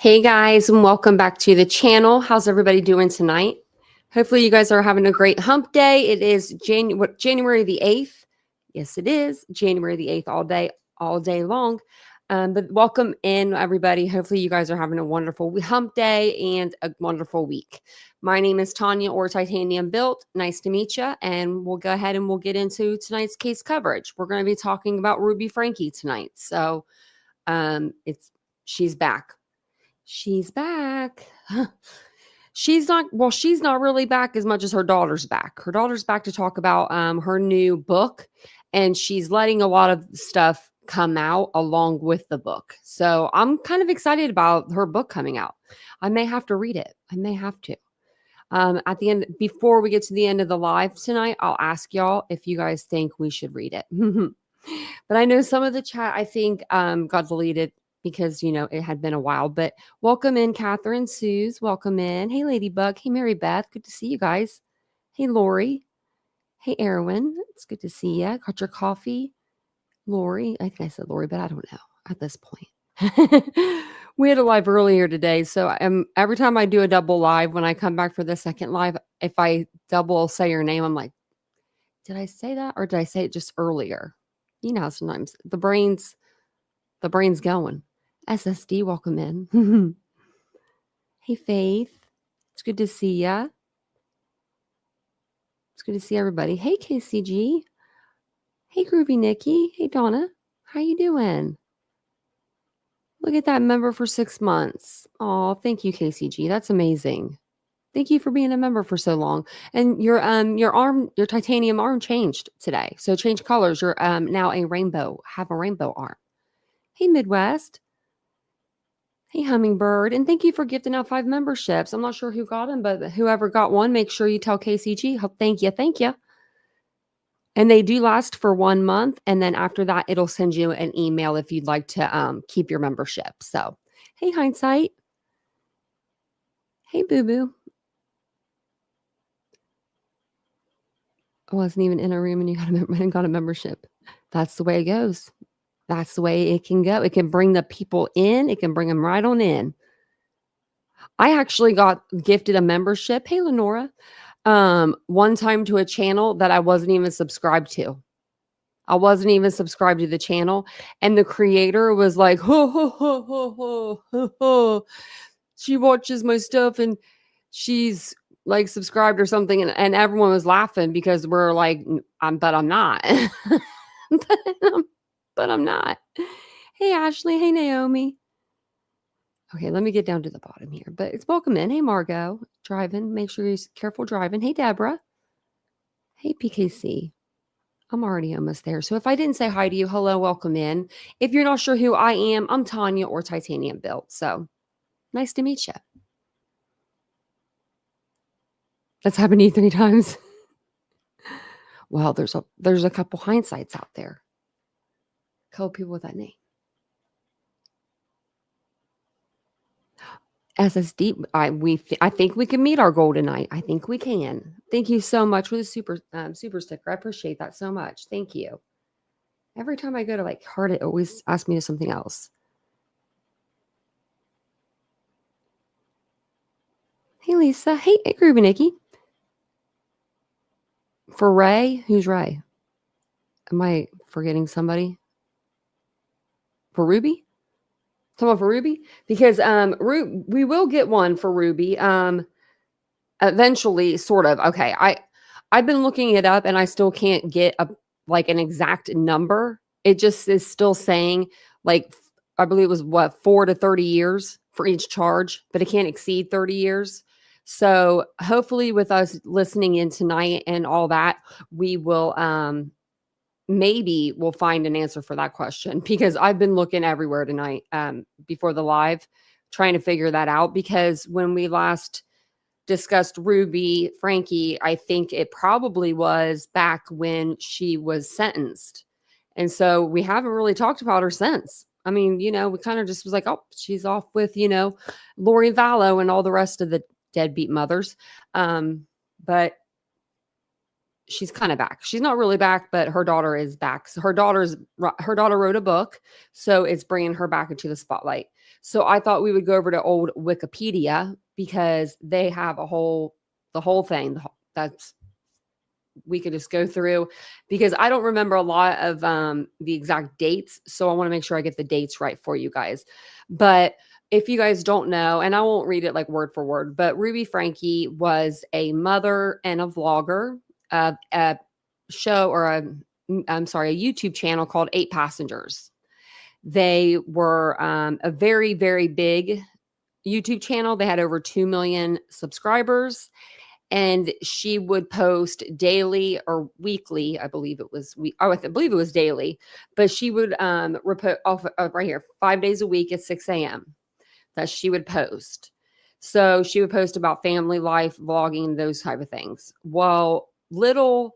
Hey guys, and welcome back to the channel. How's everybody doing tonight? Hopefully you guys are having a great hump day. It is January the 8th. Yes, it is January the 8th all day long. But welcome in everybody. Hopefully you guys are having a wonderful hump day and a wonderful week. My name is Tanya or TitaniumBuilt. Nice to meet you. And we'll go ahead and we'll get into tonight's case coverage. We're going to be talking about Ruby Franke tonight. So she's back. She's back. She's not really back as much as her daughter's back. Her daughter's back to talk about her new book, and she's letting a lot of stuff come out along with the book. So I'm kind of excited about her book coming out. I may have to read it. I may have to. At the end, before we get to the end of the live tonight, I'll ask y'all if you guys think we should read it. But I know some of the chat, I think, got deleted. because, it had been a while. But welcome in, Catherine, Suze. Welcome in. Hey, Ladybug. Hey, Mary Beth. Good to see you guys. Hey, Lori. Hey, Erwin. It's good to see you. Got your coffee? Lori. I think I said Lori, but I don't know at this point. We had a live earlier today. So every time I do a double live, when I come back for the second live, if I double say your name, I'm like, did I say that? Or did I say it just earlier? Sometimes the brain's going. SSD, welcome in. Hey, Faith. It's good to see ya. It's good to see everybody. Hey, KCG. Hey, Groovy Nikki. Hey, Donna. How you doing? Look at that, member for 6 months. Oh, thank you, KCG. That's amazing. Thank you for being a member for so long. And your titanium arm changed today. So change colors. You're now have a rainbow arm. Hey, Midwest. Hey, Hummingbird. And thank you for gifting out 5 memberships. I'm not sure who got them, but whoever got one, make sure you tell KCG. Thank you. And they do last for 1 month. And then after that, it'll send you an email if you'd like to keep your membership. So, hey, Hindsight. Hey, Boo Boo. I wasn't even in a room and you got a membership. That's the way it goes. That's the way it can go. It can bring the people in. It can bring them right on in. I actually got gifted a membership. Hey, Lenora. One time to a channel that I wasn't even subscribed to. I wasn't even subscribed to the channel. And the creator was like, ho, ho, ho, ho, ho, ho, ho. She watches my stuff and she's like subscribed or something. And everyone was laughing because we're like, but I'm not. but I'm not. Hey, Ashley. Hey, Naomi. Okay, let me get down to the bottom here. But it's welcome in. Hey, Margot. Driving. Make sure you're careful driving. Hey, Deborah. Hey, PKC. I'm already almost there. So if I didn't say hi to you, hello, welcome in. If you're not sure who I am, I'm Tanya or TitaniumBuilt. So nice to meet you. That's happened to you 3 times. Well, there's a couple hindsights out there. A couple people with that name. SSD, I think we can meet our goal tonight. I think we can. Thank you so much for the super sticker. I appreciate that so much. Thank you. Every time I go to heart, it always asks me to something else. Hey, Lisa. Hey, Groovy Nikki. For Ray, who's Ray? Am I forgetting somebody? For Ruby? Someone for Ruby? Because we will get one for Ruby. Eventually, sort of. Okay, I've been looking it up and I still can't get an exact number. It just is still saying I believe it was 4 to 30 years for each charge, but it can't exceed 30 years. So hopefully with us listening in tonight and all that, we will maybe we'll find an answer for that question, because I've been looking everywhere tonight before the live trying to figure that out, because when we last discussed Ruby Franke, I think it probably was back when she was sentenced. And so we haven't really talked about her since. I mean, we kind of just was like, oh, she's off with, Lori Vallow and all the rest of the deadbeat mothers. But she's kind of back. She's not really back, but her daughter is back. So her daughter wrote a book, so it's bringing her back into the spotlight. So I thought we would go over to old Wikipedia, because they have the whole thing. We could just go through, because I don't remember a lot of the exact dates. So I want to make sure I get the dates right for you guys. But if you guys don't know, and I won't read it word for word, but Ruby Franke was a mother and a vlogger of a show, or a YouTube channel called 8 Passengers. They were a very, very big YouTube channel. They had over 2 million subscribers, and she would post daily or weekly. I believe it was daily, but she would report off right here 5 days a week at 6 a.m. that she would post. So she would post about family life, vlogging, those type of things. Well, little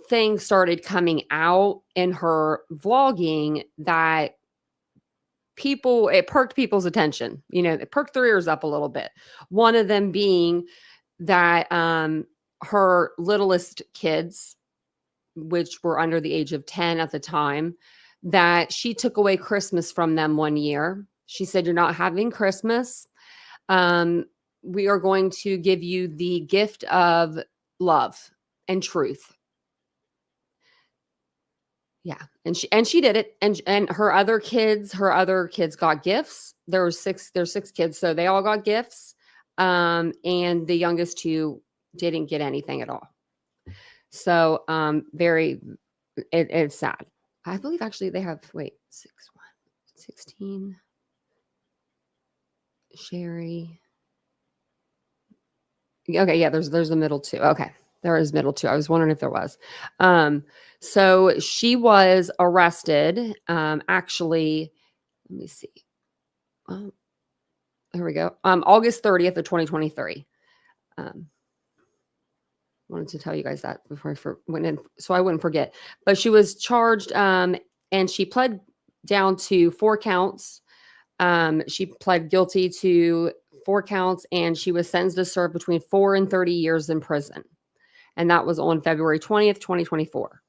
things started coming out in her vlogging that it perked people's attention. It perked their ears up a little bit. One of them being that her littlest kids, which were under the age of 10 at the time, that she took away Christmas from them one year. She said, "You're not having Christmas. We are going to give you the gift of love and truth." Yeah. And she did it. And her other kids got gifts. There's six kids. So they all got gifts. And the youngest two didn't get anything at all. So, it's sad. I believe actually they have, 16, Shari. Okay. Yeah. There's the middle two. Okay. There is middle two. I was wondering if there was. So she was arrested. Actually, let me see. Oh, here we go. August 30th of 2023. Wanted to tell you guys that before I went in, so I wouldn't forget. But she was charged, and she pled down to 4 counts. She pled guilty to 4 counts, and she was sentenced to serve between 4 and 30 years in prison. And that was on February 20th, 2024.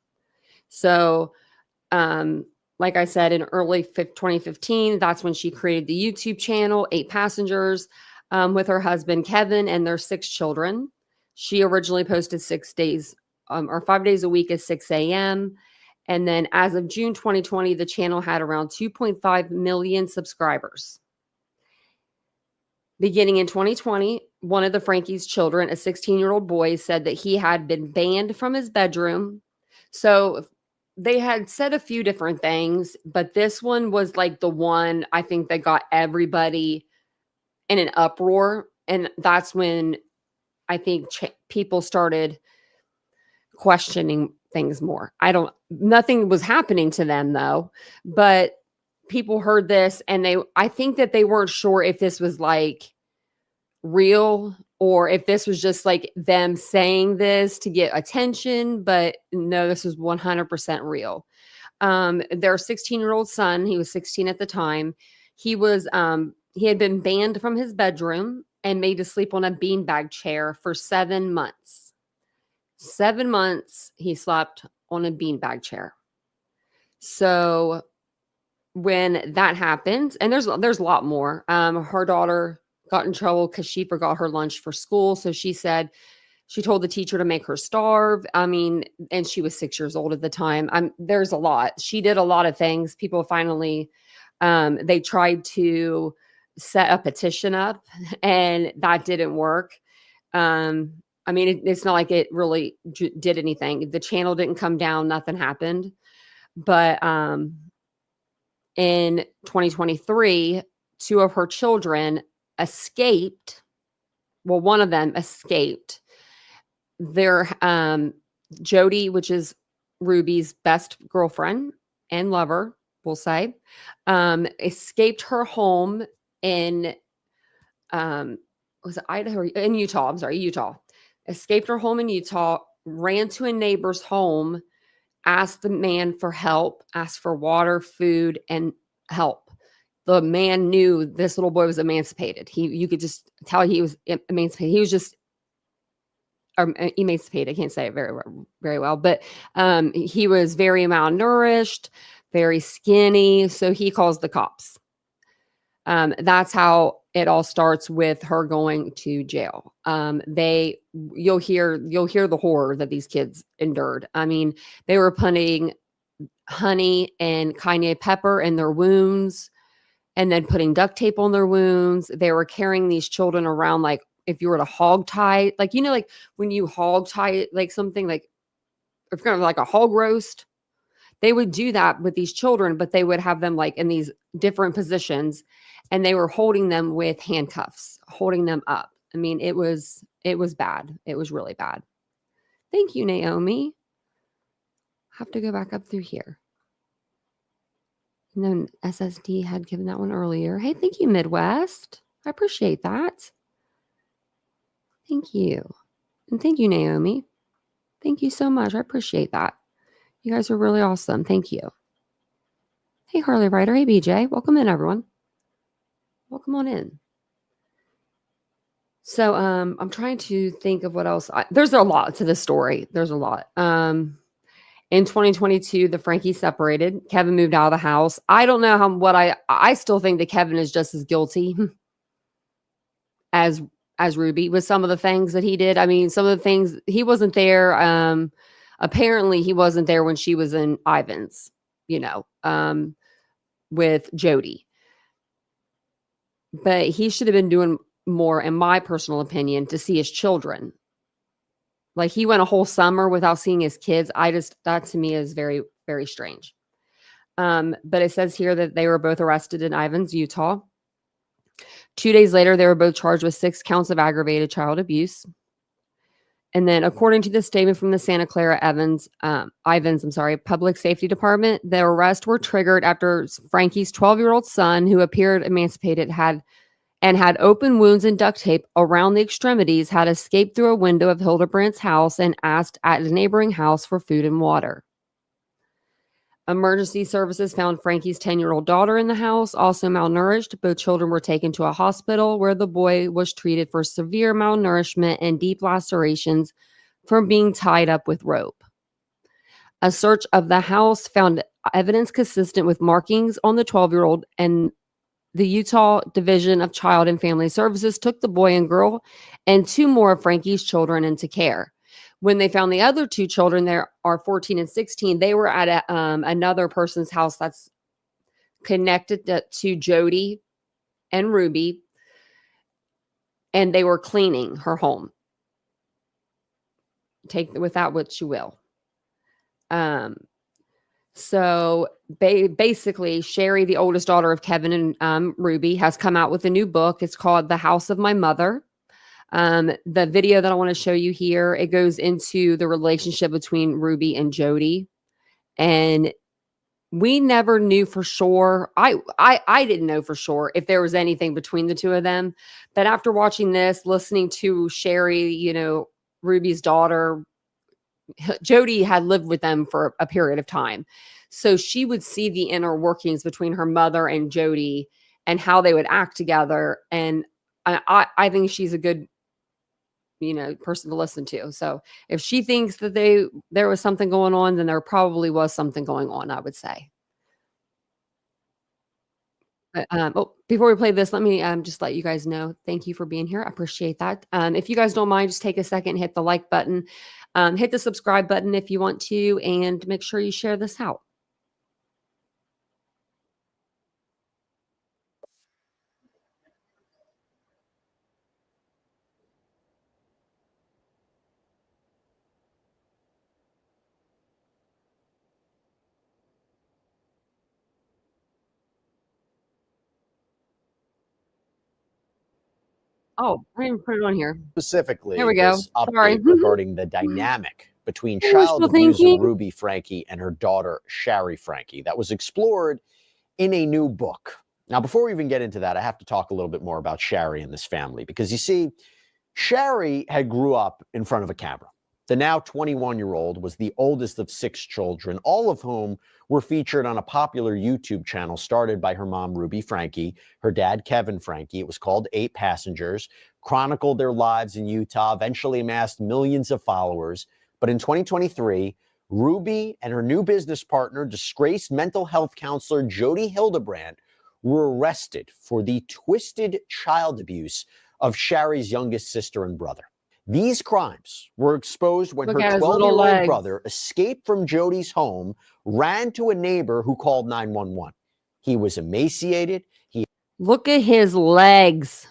So, like I said, in early 2015, that's when she created the YouTube channel, 8 Passengers, with her husband, Kevin, and their 6 children. She originally posted 6 days or 5 days a week at 6 a.m. And then as of June 2020, the channel had around 2.5 million subscribers. Beginning in 2020, one of the Franke's children, a 16-year-old boy, said that he had been banned from his bedroom. So they had said a few different things, but this one was like the one I think that got everybody in an uproar. And that's when I think people started questioning things more. Nothing was happening to them though, but people heard this and I think that they weren't sure if this was like real or if this was just like them saying this to get attention, but no, this was 100% real. Their 16-year-old son, he was 16 at the time. He had been banned from his bedroom and made to sleep on a beanbag chair for 7 months. 7 months he slept on a beanbag chair. So when that happened, and there's a lot more. Her daughter got in trouble because she forgot her lunch for school. So she told the teacher to make her starve. And she was 6 years old at the time. There's a lot. She did a lot of things. People finally, they tried to set a petition up and that didn't work. It's not like it really did anything. The channel didn't come down. Nothing happened. But in 2023, 2 of her children escaped. Well, one of them escaped. Their Jodi, which is Ruby's best girlfriend and lover, we'll say, escaped her home in was it Idaho? In Utah. I'm sorry, Utah. Escaped her home in Utah, ran to a neighbor's home, asked the man for help, asked for water, food, and help. The man knew this little boy was emancipated. You could just tell he was emancipated. He was just emancipated. I can't say it very well, but he was very malnourished, very skinny. So he calls the cops. That's how it all starts, with her going to jail. You'll hear the horror that these kids endured. They were putting honey and cayenne pepper in their wounds and then putting duct tape on their wounds. They were carrying these children around like if you were to hog tie, like when you hog tie like something, like if you're gonna like a hog roast, they would do that with these children, but they would have them like in these different positions and they were holding them with handcuffs, holding them up. It was bad. It was really bad. Thank you, Naomi. Have to go back up through here. And then SSD had given that one earlier. Hey, thank you, Midwest. I appreciate that. Thank you. And thank you, Naomi. Thank you so much. I appreciate that. You guys are really awesome. Thank you. Hey, Harley Ryder. Hey, BJ. Welcome in, everyone. Welcome on in. So I'm trying to think of what else. There's a lot to this story. There's a lot. In 2022, the Frankie separated. Kevin moved out of the house. I don't know I still think that Kevin is just as guilty as Ruby with some of the things that he did. I mean, some of the things he wasn't there. Apparently he wasn't there when she was in Ivan's, with Jodi. But he should have been doing more, in my personal opinion, to see his children. Like, he went a whole summer without seeing his kids. That to me is very, very strange. But it says here that they were both arrested in Ivan's, Utah. 2 days later, they were both charged with 6 counts of aggravated child abuse. And then, according to the statement from the Santa Clara Ivan's public safety department, the arrests were triggered after Frankie's 12-year-old son, who appeared emancipated, had open wounds and duct tape around the extremities, had escaped through a window of Hildebrandt's house and asked at a neighboring house for food and water. Emergency services found Frankie's 10-year-old daughter in the house, also malnourished. Both children were taken to a hospital where the boy was treated for severe malnourishment and deep lacerations from being tied up with rope. A search of the house found evidence consistent with markings on the 12-year-old, and the Utah Division of Child and Family Services took the boy and girl and 2 more of Frankie's children into care. When they found the other 2 children, there are 14 and 16, they were at another person's house that's connected to Jodi and Ruby, and they were cleaning her home. Take with that what you will. So basically, Shari, the oldest daughter of Kevin and Ruby, has come out with a new book. It's called The House of My Mother. The video that I want to show you here, it goes into the relationship between Ruby and Jodi. And we never knew for sure. I didn't know for sure if there was anything between the two of them. But after watching this, listening to Shari, Ruby's daughter, Jodi had lived with them for a period of time. So she would see the inner workings between her mother and Jodi and how they would act together. And I think she's a good, person to listen to. So if she thinks that there was something going on, then there probably was something going on, I would say. But, before we play this, let me just let you guys know, thank you for being here. I appreciate that. If you guys don't mind, just take a second, hit the like button, hit the subscribe button if you want to, and make sure you share this out. Oh, I didn't put it on here. Specifically, here we go. this update regarding the dynamic between child abuser Ruby Franke and her daughter Shari Franke that was explored in a new book. Now, before we even get into that, I have to talk a little bit more about Shari and this family, because you see, Shari had grew up in front of a camera. The now 21-year-old was the oldest of 6 children, all of whom were featured on a popular YouTube channel started by her mom, Ruby Franke, her dad, Kevin Franke. It was called 8 Passengers, chronicled their lives in Utah, eventually amassed millions of followers. But in 2023, Ruby and her new business partner, disgraced mental health counselor Jodi Hildebrandt, were arrested for the twisted child abuse of Shari's youngest sister and brother. These crimes were exposed when her 12-year-old brother escaped from Jodi's home, ran to a neighbor who called 911. He was emaciated. Look at his legs.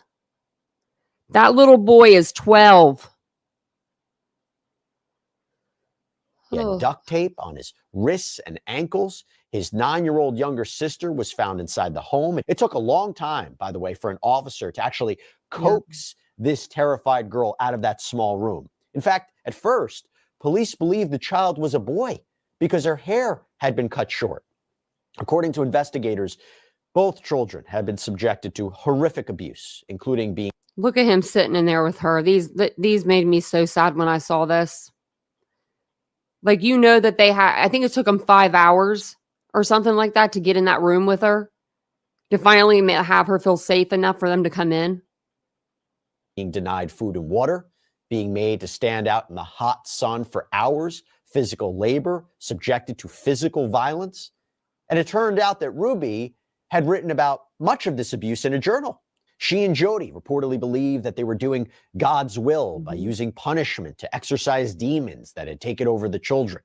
That little boy is 12. He had duct tape on his wrists and ankles. His 9-year-old younger sister was found inside the home. It took a long time, by the way, for an officer to actually coax this terrified girl out of that small room. In fact, at first, police believed the child was a boy because her hair had been cut short. According to investigators, both children had been subjected to horrific abuse, including being... Look at him sitting in there with her. These made me so sad when I saw this. Like, that they had, I think it took them 5 hours or something like that to get in that room with her, to finally have her feel safe enough for them to come in. Being denied food and water, being made to stand out in the hot sun for hours, physical labor, subjected to physical violence. And it turned out that Ruby had written about much of this abuse in a journal. She and Jodi reportedly believed that they were doing God's will by using punishment to exorcise demons that had taken over the children.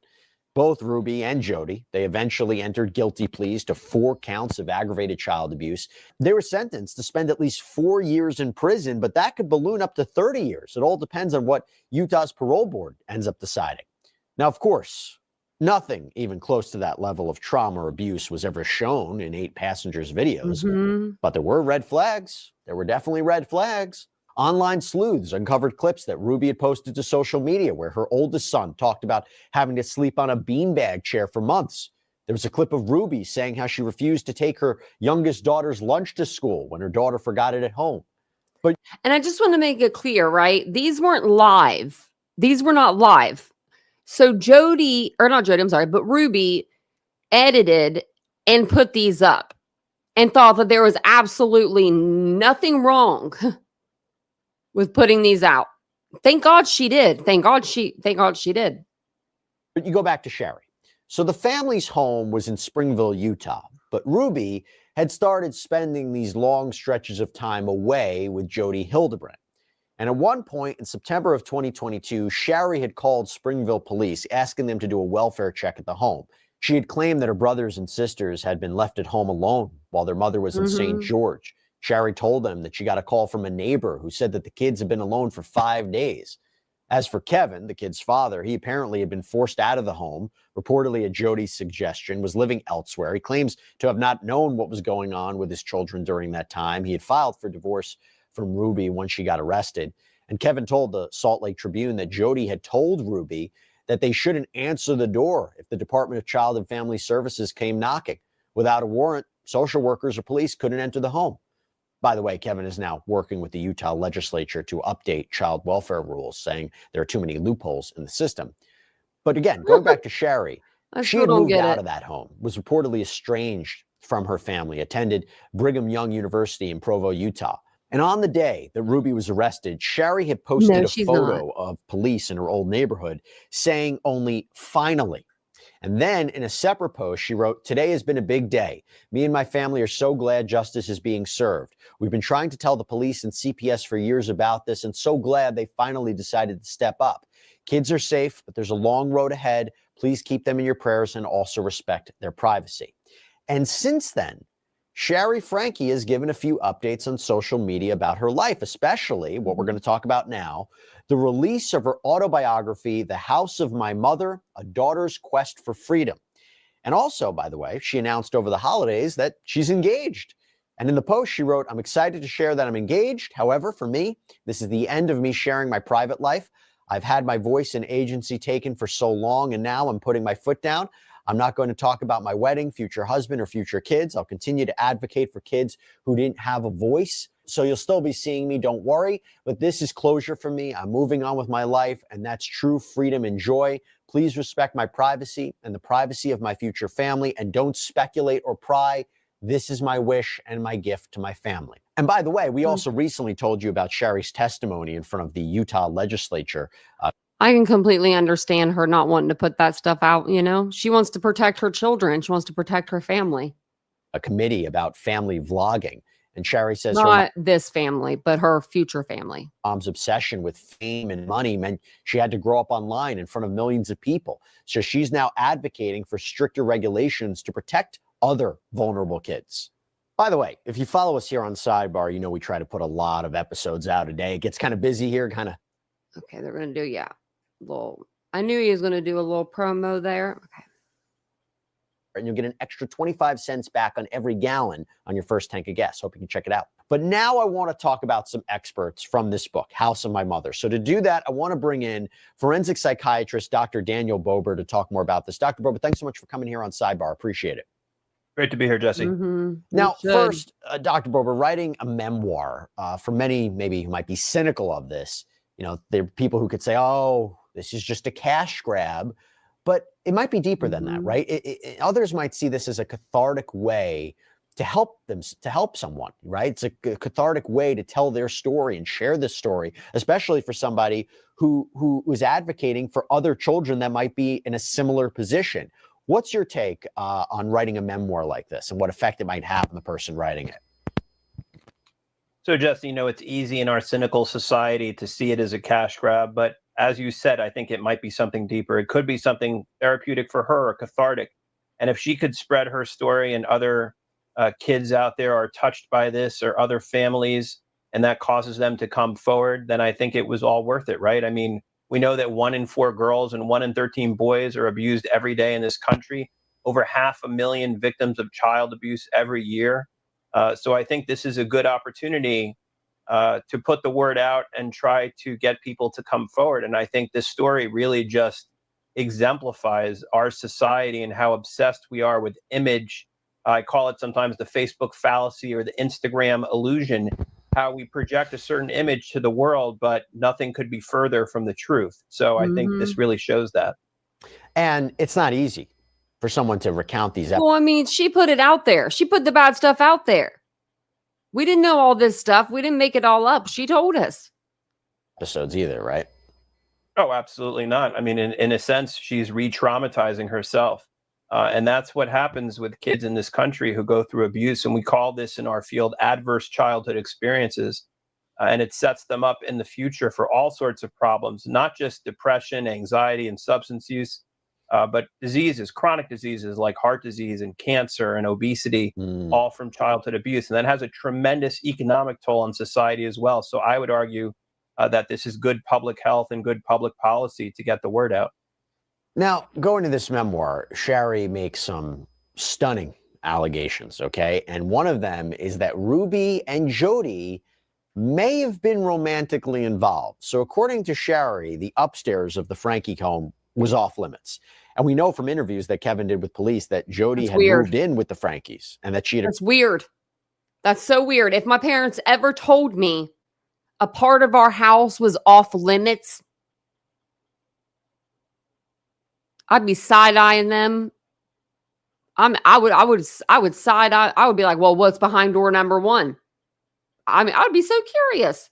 Both Ruby and Jodi, they eventually entered guilty pleas to 4 counts of aggravated child abuse. They were sentenced to spend at least 4 years in prison, but that could balloon up to 30 years. It all depends on what Utah's parole board ends up deciding. Now, of course, nothing even close to that level of trauma or abuse was ever shown in 8 passengers' videos, but there were red flags. There were definitely red flags. Online sleuths uncovered clips that Ruby had posted to social media where her oldest son talked about having to sleep on a beanbag chair for months. There was a clip of Ruby saying how she refused to take her youngest daughter's lunch to school when her daughter forgot it at home. And I just want to make it clear, right? These weren't live. These were not live. So but Ruby edited and put these up and thought that there was absolutely nothing wrong with putting these out. Thank God she did. Thank God she did. But you go back to Shari. So the family's home was in Springville, Utah, but Ruby had started spending these long stretches of time away with Jodi Hildebrandt. And at one point in September of 2022, Shari had called Springville police asking them to do a welfare check at the home. She had claimed that her brothers and sisters had been left at home alone while their mother was in St. George. Shari told them that she got a call from a neighbor who said that the kids had been alone for 5 days. As for Kevin, the kid's father, he apparently had been forced out of the home, reportedly at Jodi's suggestion, was living elsewhere. He claims to have not known what was going on with his children during that time. He had filed for divorce from Ruby once she got arrested. And Kevin told the Salt Lake Tribune that Jodi had told Ruby that they shouldn't answer the door if the Department of Child and Family Services came knocking. Without a warrant, social workers or police couldn't enter the home. By the way, Kevin is now working with the Utah legislature to update child welfare rules, saying there are too many loopholes in the system. But again, going back to Shari, she had moved out of that home, was reportedly estranged from her family, attended Brigham Young University in Provo, Utah. And on the day that Ruby was arrested, Shari had posted a photo of police in her old neighborhood saying only "finally." And then in a separate post, she wrote, "Today has been a big day. Me and my family are so glad justice is being served. We've been trying to tell the police and CPS for years about this and so glad they finally decided to step up. Kids are safe, but there's a long road ahead. Please keep them in your prayers and also respect their privacy." And since then, Shari Franke has given a few updates on social media about her life, especially what we're going to talk about now, the release of her autobiography, The House of My Mother, A Daughter's Quest for Freedom. And also, by the way, she announced over the holidays that she's engaged. And in the post, she wrote, "I'm excited to share that I'm engaged. However, for me, this is the end of me sharing my private life. I've had my voice and agency taken for so long, and now I'm putting my foot down. I'm not going to talk about my wedding, future husband, or future kids. I'll continue to advocate for kids who didn't have a voice. So you'll still be seeing me, don't worry. But this is closure for me. I'm moving on with my life, and that's true freedom and joy. Please respect my privacy and the privacy of my future family, and don't speculate or pry. This is my wish and my gift to my family." And by the way, we also recently told you about Shari's testimony in front of the Utah legislature. I can completely understand her not wanting to put that stuff out, you know? She wants to protect her children. She wants to protect her family. A committee about family vlogging. And Shari says not this family, but her future family. Mom's obsession with fame and money meant she had to grow up online in front of millions of people. So she's now advocating for stricter regulations to protect other vulnerable kids. By the way, if you follow us here on Sidebar, you know we try to put a lot of episodes out a day. It gets kind of busy here, Okay, they're going to do, I knew he was going to do a little promo there. Okay. And you'll get an extra 25 cents back on every gallon on your first tank of gas. Hope you can check it out. But now I want to talk about some experts from this book, House of My Mother. So to do that, I want to bring in forensic psychiatrist, Dr. Daniel Bober, to talk more about this. Dr. Bober, thanks so much for coming here on Sidebar. Appreciate it. Great to be here, Jesse. Now, first, Dr. Bober, writing a memoir, for many maybe who might be cynical of this, there are people who could say, oh, this is just a cash grab. But it might be deeper than that, right? Others might see this as a cathartic way to help them, to help someone, right? It's a cathartic way to tell their story and share this story, especially for somebody who was advocating for other children that might be in a similar position. What's your take on writing a memoir like this and what effect it might have on the person writing it? So, Jesse, it's easy in our cynical society to see it as a cash grab, but as you said, I think it might be something deeper. It could be something therapeutic for her or cathartic. And if she could spread her story and other kids out there are touched by this, or other families, and that causes them to come forward, then I think it was all worth it, right? I mean, we know that 1 in 4 girls and 1 in 13 boys are abused every day in this country. Over 500,000 victims of child abuse every year. So I think this is a good opportunity to put the word out and try to get people to come forward. And I think this story really just exemplifies our society and how obsessed we are with image. I call it sometimes the Facebook fallacy or the Instagram illusion, how we project a certain image to the world, but nothing could be further from the truth. So I think this really shows that. And it's not easy for someone to recount these episodes. Well, I mean, she put it out there. She put the bad stuff out there. We didn't know all this stuff. We didn't make it all up. She told us. Episodes either, right? Oh, absolutely not. I mean, in a sense, she's re-traumatizing herself. And that's what happens with kids in this country who go through abuse. And we call this in our field adverse childhood experiences. And it sets them up in the future for all sorts of problems, not just depression, anxiety, and substance use, but diseases, chronic diseases like heart disease and cancer and obesity, all from childhood abuse. And that has a tremendous economic toll on society as well. So I would argue that this is good public health and good public policy to get the word out. Now, going to this memoir, Shari makes some stunning allegations, okay? And one of them is that Ruby and Jodi may have been romantically involved. So according to Shari, the upstairs of the Franke home was off limits. And we know from interviews that Kevin did with police that Jodi had moved in with the Frankes and that she had... That's weird. That's so weird. If my parents ever told me a part of our house was off limits, I'd be side-eyeing them. I would side-eye. I would be like, well, what's behind door number 1? I mean, I would be so curious.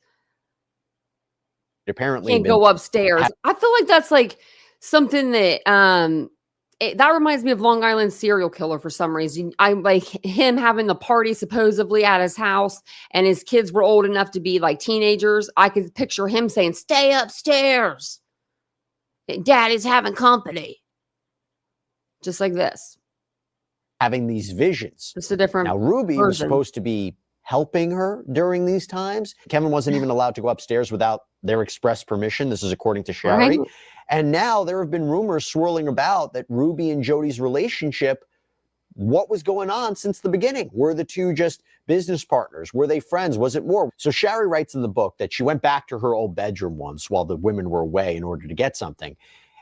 Apparently can't go upstairs. I feel like that's like something that that reminds me of Long Island serial killer for some reason. I like him having the party supposedly at his house, and his kids were old enough to be like teenagers. I could picture him saying, "Stay upstairs. Daddy's having company." Just like this. Having these visions. Just a different Now, Ruby version. was supposed to be helping her during these times. Kevin wasn't even allowed to go upstairs without their express permission. This is according to Shari. Right. And now there have been rumors swirling about that Ruby and Jodi's relationship, what was going on since the beginning? Were the two just business partners? Were they friends? Was it more? So Shari writes in the book that she went back to her old bedroom once while the women were away in order to get something.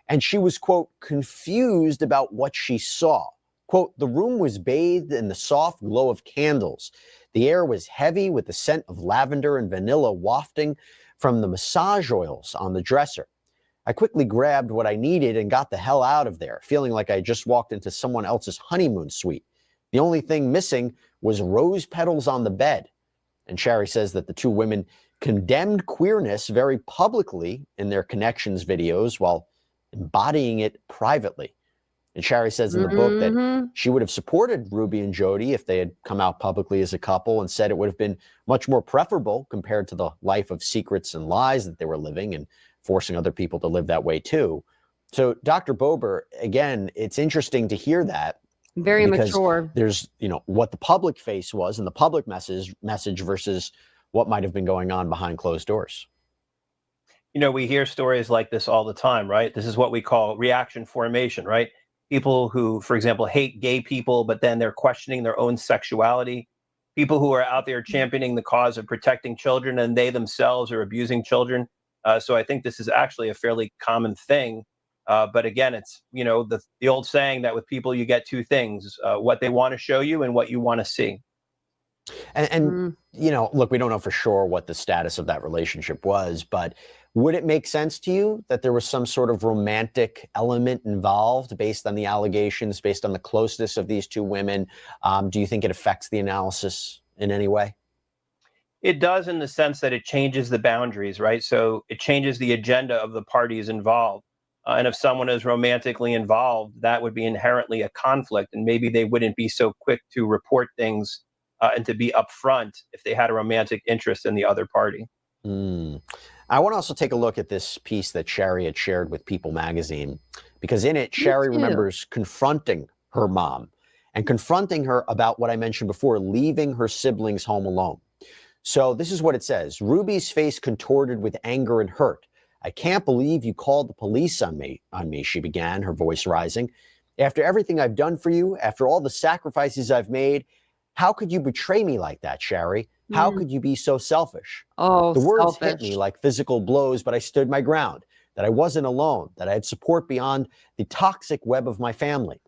And she was, quote, confused about what she saw. Quote, the room was bathed in the soft glow of candles. The air was heavy with the scent of lavender and vanilla wafting from the massage oils on the dresser. I quickly grabbed what I needed and got the hell out of there, feeling like I just walked into someone else's honeymoon suite. The only thing missing was rose petals on the bed. And Shari says that the two women condemned queerness very publicly in their connections videos while embodying it privately. And Shari says in the book that she would have supported Ruby and Jodi if they had come out publicly as a couple, and said it would have been much more preferable compared to the life of secrets and lies that they were living and forcing other people to live that way too. So Dr. Bober, again, it's interesting to hear that. Very mature. There's, what the public face was and the public message versus what might have been going on behind closed doors. We hear stories like this all the time, right? This is what we call reaction formation, right? People who, for example, hate gay people, but then they're questioning their own sexuality. People who are out there championing the cause of protecting children, and they themselves are abusing children. So I think this is actually a fairly common thing. But again, it's, the old saying that with people, you get two things, what they want to show you and what you want to see. And look, we don't know for sure what the status of that relationship was, but Would it make sense to you that there was some sort of romantic element involved based on the allegations, based on the closeness of these two women? Do you think it affects the analysis in any way? It does, in the sense that it changes the boundaries, right? So it changes the agenda of the parties involved. And if someone is romantically involved, that would be inherently a conflict. And maybe they wouldn't be so quick to report things and to be upfront if they had a romantic interest in the other party. I want to also take a look at this piece that Shari had shared with People magazine, because in it, Shari remembers confronting her mom and confronting her about what I mentioned before, leaving her siblings home alone. So this is what it says. Ruby's face contorted with anger and hurt. I can't believe you called the police on me, she began, her voice rising. After everything I've done for you, after all the sacrifices I've made, how could you betray me like that, Shari? How could you be so selfish? Oh, the words selfish. hit me like physical blows, but I stood my ground, that I wasn't alone, that I had support beyond the toxic web of my family.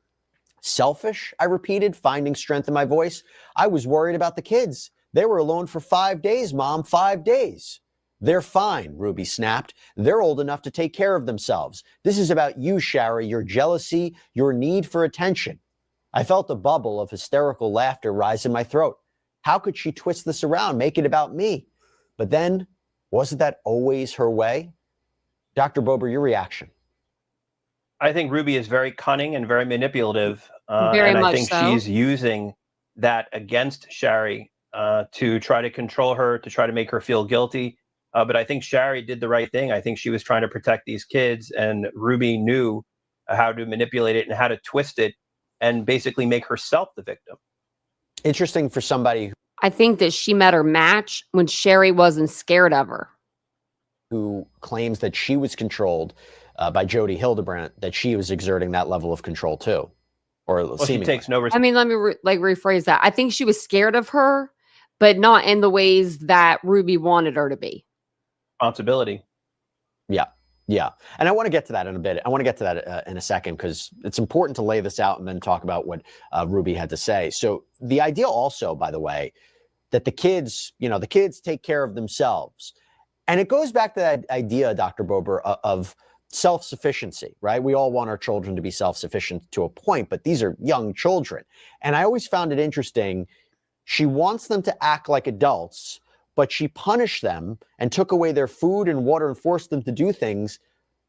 Selfish, I repeated, finding strength in my voice. I was worried about the kids. They were alone for 5 days, Mom, 5 days. They're fine, Ruby snapped. They're old enough to take care of themselves. This is about you, Shari, your jealousy, your need for attention. I felt a bubble of hysterical laughter rise in my throat. How could she twist this around, make it about me? But then, wasn't that always her way? Dr. Bober, your reaction? I think Ruby is very cunning and very manipulative. Very and I much think so. she's using that against Shari to try to control her, to try to make her feel guilty. But I think Shari did the right thing. I think she was trying to protect these kids, and Ruby knew how to manipulate it and how to twist it and basically make herself the victim. Interesting for somebody I think that she met her match when Shari wasn't scared of her. who claims that she was controlled by Jodi Hildebrandt, that she was exerting that level of control too. Or Well, she seemingly. takes no I mean, let me rephrase that. I think she was scared of her, but not in the ways that Ruby wanted her to be. responsibility. Yeah. And I want to get to that in a bit. I want to get to that in a second, because it's important to lay this out and then talk about what Ruby had to say. So the idea also, by the way, that the kids take care of themselves. And it goes back to that idea, Dr. Bober, of self-sufficiency, right? We all want our children to be self-sufficient to a point, but these are young children. And I always found it interesting. She wants them to act like adults, but she punished them and took away their food and water and forced them to do things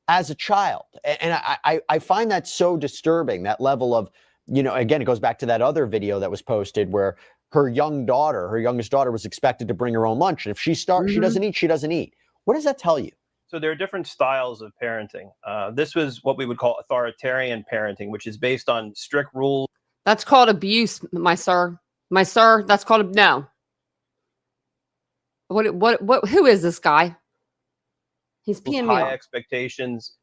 as a child. And I find that so disturbing, that level of, again, it goes back to that other video that was posted where her youngest daughter was expected to bring her own lunch. And if she doesn't eat, she doesn't eat. What does that tell you? So there are different styles of parenting. This was what we would call authoritarian parenting, which is based on strict rules. That's called abuse, my sir. My sir, that's called no. What, who is this guy? He's peeing me High off. expectations,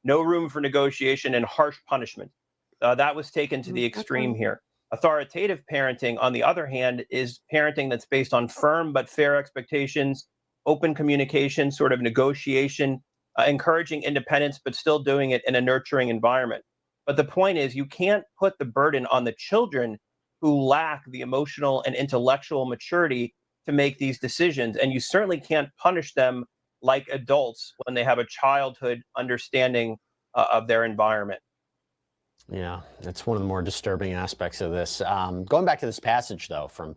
no room for negotiation, and harsh punishment. That was taken to the extreme here. Authoritative parenting, on the other hand, is parenting that's based on firm but fair expectations, open communication, sort of negotiation, encouraging independence, but still doing it in a nurturing environment. But the point is, you can't put the burden on the children who lack the emotional and intellectual maturity to make these decisions. And you certainly can't punish them like adults when they have a childhood understanding of their environment. Yeah, that's one of the more disturbing aspects of this. Going back to this passage, though, from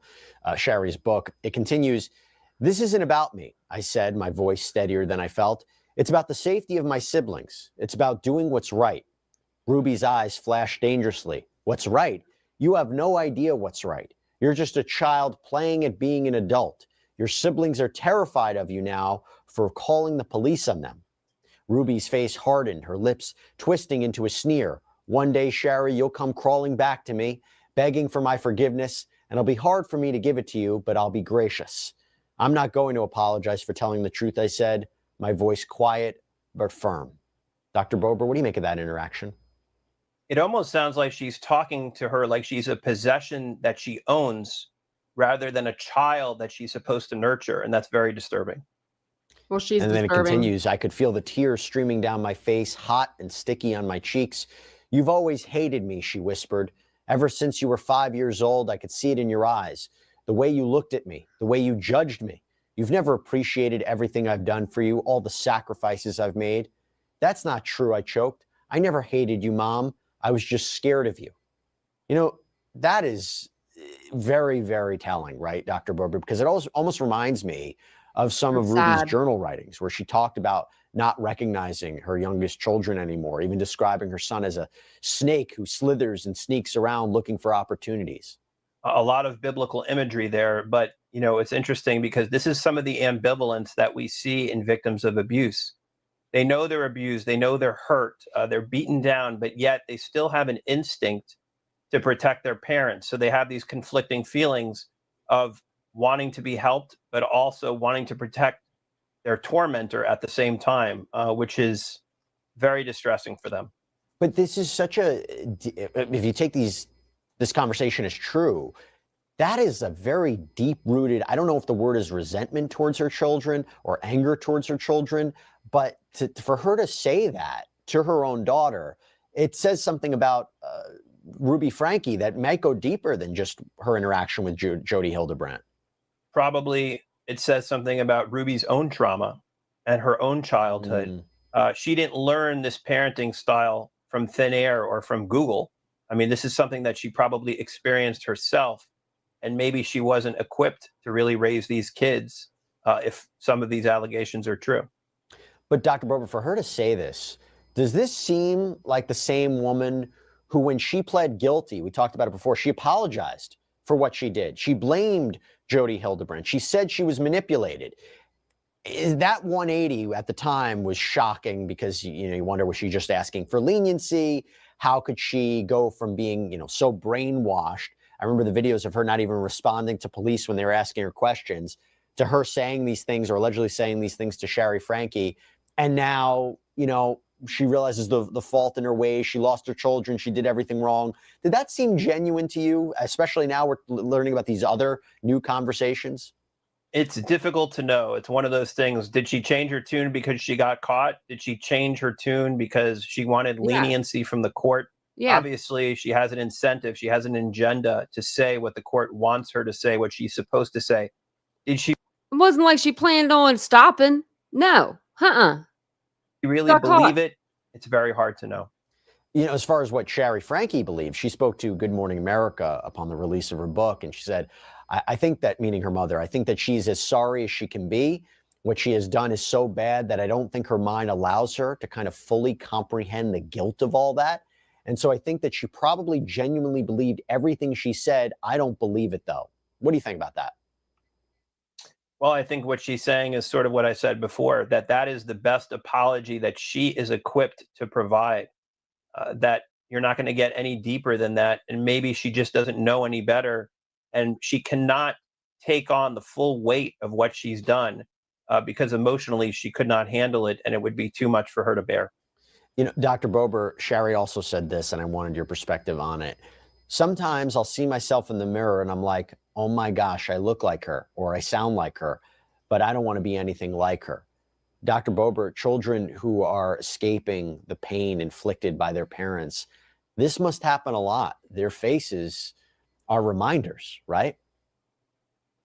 Shari's book, it continues, "This isn't about me," I said, my voice steadier than I felt. "It's about the safety of my siblings. It's about doing what's right." Ruby's eyes flashed dangerously. "What's right? You have no idea what's right. You're just a child playing at being an adult. Your siblings are terrified of you now for calling the police on them." Ruby's face hardened, her lips twisting into a sneer. "One day, Shari, you'll come crawling back to me, begging for my forgiveness, and it'll be hard for me to give it to you, but I'll be gracious. I'm not going to apologize for telling the truth," I said, my voice quiet but firm. Dr. Bober, what do you make of that interaction? It almost sounds like she's talking to her like she's a possession that she owns rather than a child that she's supposed to nurture. And that's very disturbing. Well, she's And then it disturbing. continues, "I could feel the tears streaming down my face, hot and sticky on my cheeks. You've always hated me," she whispered. "Ever since you were 5 years old, I could see it in your eyes. The way you looked at me, the way you judged me. You've never appreciated everything I've done for you, all the sacrifices I've made. That's not true, I choked. I never hated you, Mom. I was just scared of you. You know, that is very, very telling, right, Dr. Bober? Because it almost reminds me of some of Ruby's journal writings where she talked about not recognizing her youngest children anymore, even describing her son as a snake who slithers and sneaks around looking for opportunities. A lot of biblical imagery there, but you know, it's interesting because this is some of the ambivalence that we see in victims of abuse. They know they're abused, they know they're hurt, they're beaten down, but yet they still have an instinct to protect their parents. So they have these conflicting feelings of wanting to be helped, but also wanting to protect their tormentor at the same time, which is very distressing for them. But this is such a, if you take this conversation as true, that is a very deep-rooted, I don't know if the word is resentment towards her children or anger towards her children, but for her to say that to her own daughter, it says something about Ruby Franke that might go deeper than just her interaction with Jodi Hildebrandt. Probably it says something about Ruby's own trauma and her own childhood. She didn't learn this parenting style from thin air or from Google. I mean, this is something that she probably experienced herself, and maybe she wasn't equipped to really raise these kids if some of these allegations are true. But Dr. Bober, for her to say this, does this seem like the same woman who, when she pled guilty, we talked about it before, she apologized for what she did. She blamed Jodi Hildebrandt. She said she was manipulated. That 180 at the time was shocking because, you know, you wonder, was she just asking for leniency? How could she go from being, you know, so brainwashed? I remember the videos of her not even responding to police when they were asking her questions, to her saying these things or allegedly saying these things to Shari Franke. And now, you know, she realizes the fault in her ways. She lost her children. She did everything wrong. Did that seem genuine to you, especially now we're learning about these other new conversations? It's difficult to know. It's one of those things. Did she change her tune because she got caught? Did she change her tune because she wanted leniency from the court? Obviously, she has an incentive. She has an agenda to say what the court wants her to say, what she's supposed to say. Did she? It wasn't like she planned on stopping. No. You really believe it? It's very hard to know. You know, as far as what Shari Franke believes, she spoke to Good Morning America upon the release of her book, and she said, I think that, meaning her mother, I think that she's as sorry as she can be. What she has done is so bad that I don't think her mind allows her to kind of fully comprehend the guilt of all that. And so I think that she probably genuinely believed everything she said. I don't believe it, though. What do you think about that? Well, I think what she's saying is sort of what I said before, that is the best apology that she is equipped to provide, that you're not going to get any deeper than that. And maybe she just doesn't know any better. And she cannot take on the full weight of what she's done because emotionally she could not handle it, and it would be too much for her to bear. You know, Dr. Bober, Shari also said this, and I wanted your perspective on it. Sometimes I'll see myself in the mirror and I'm like, oh my gosh, I look like her or I sound like her, but I don't want to be anything like her. Dr. Bober, children who are escaping the pain inflicted by their parents, this must happen a lot. Their faces are reminders, right?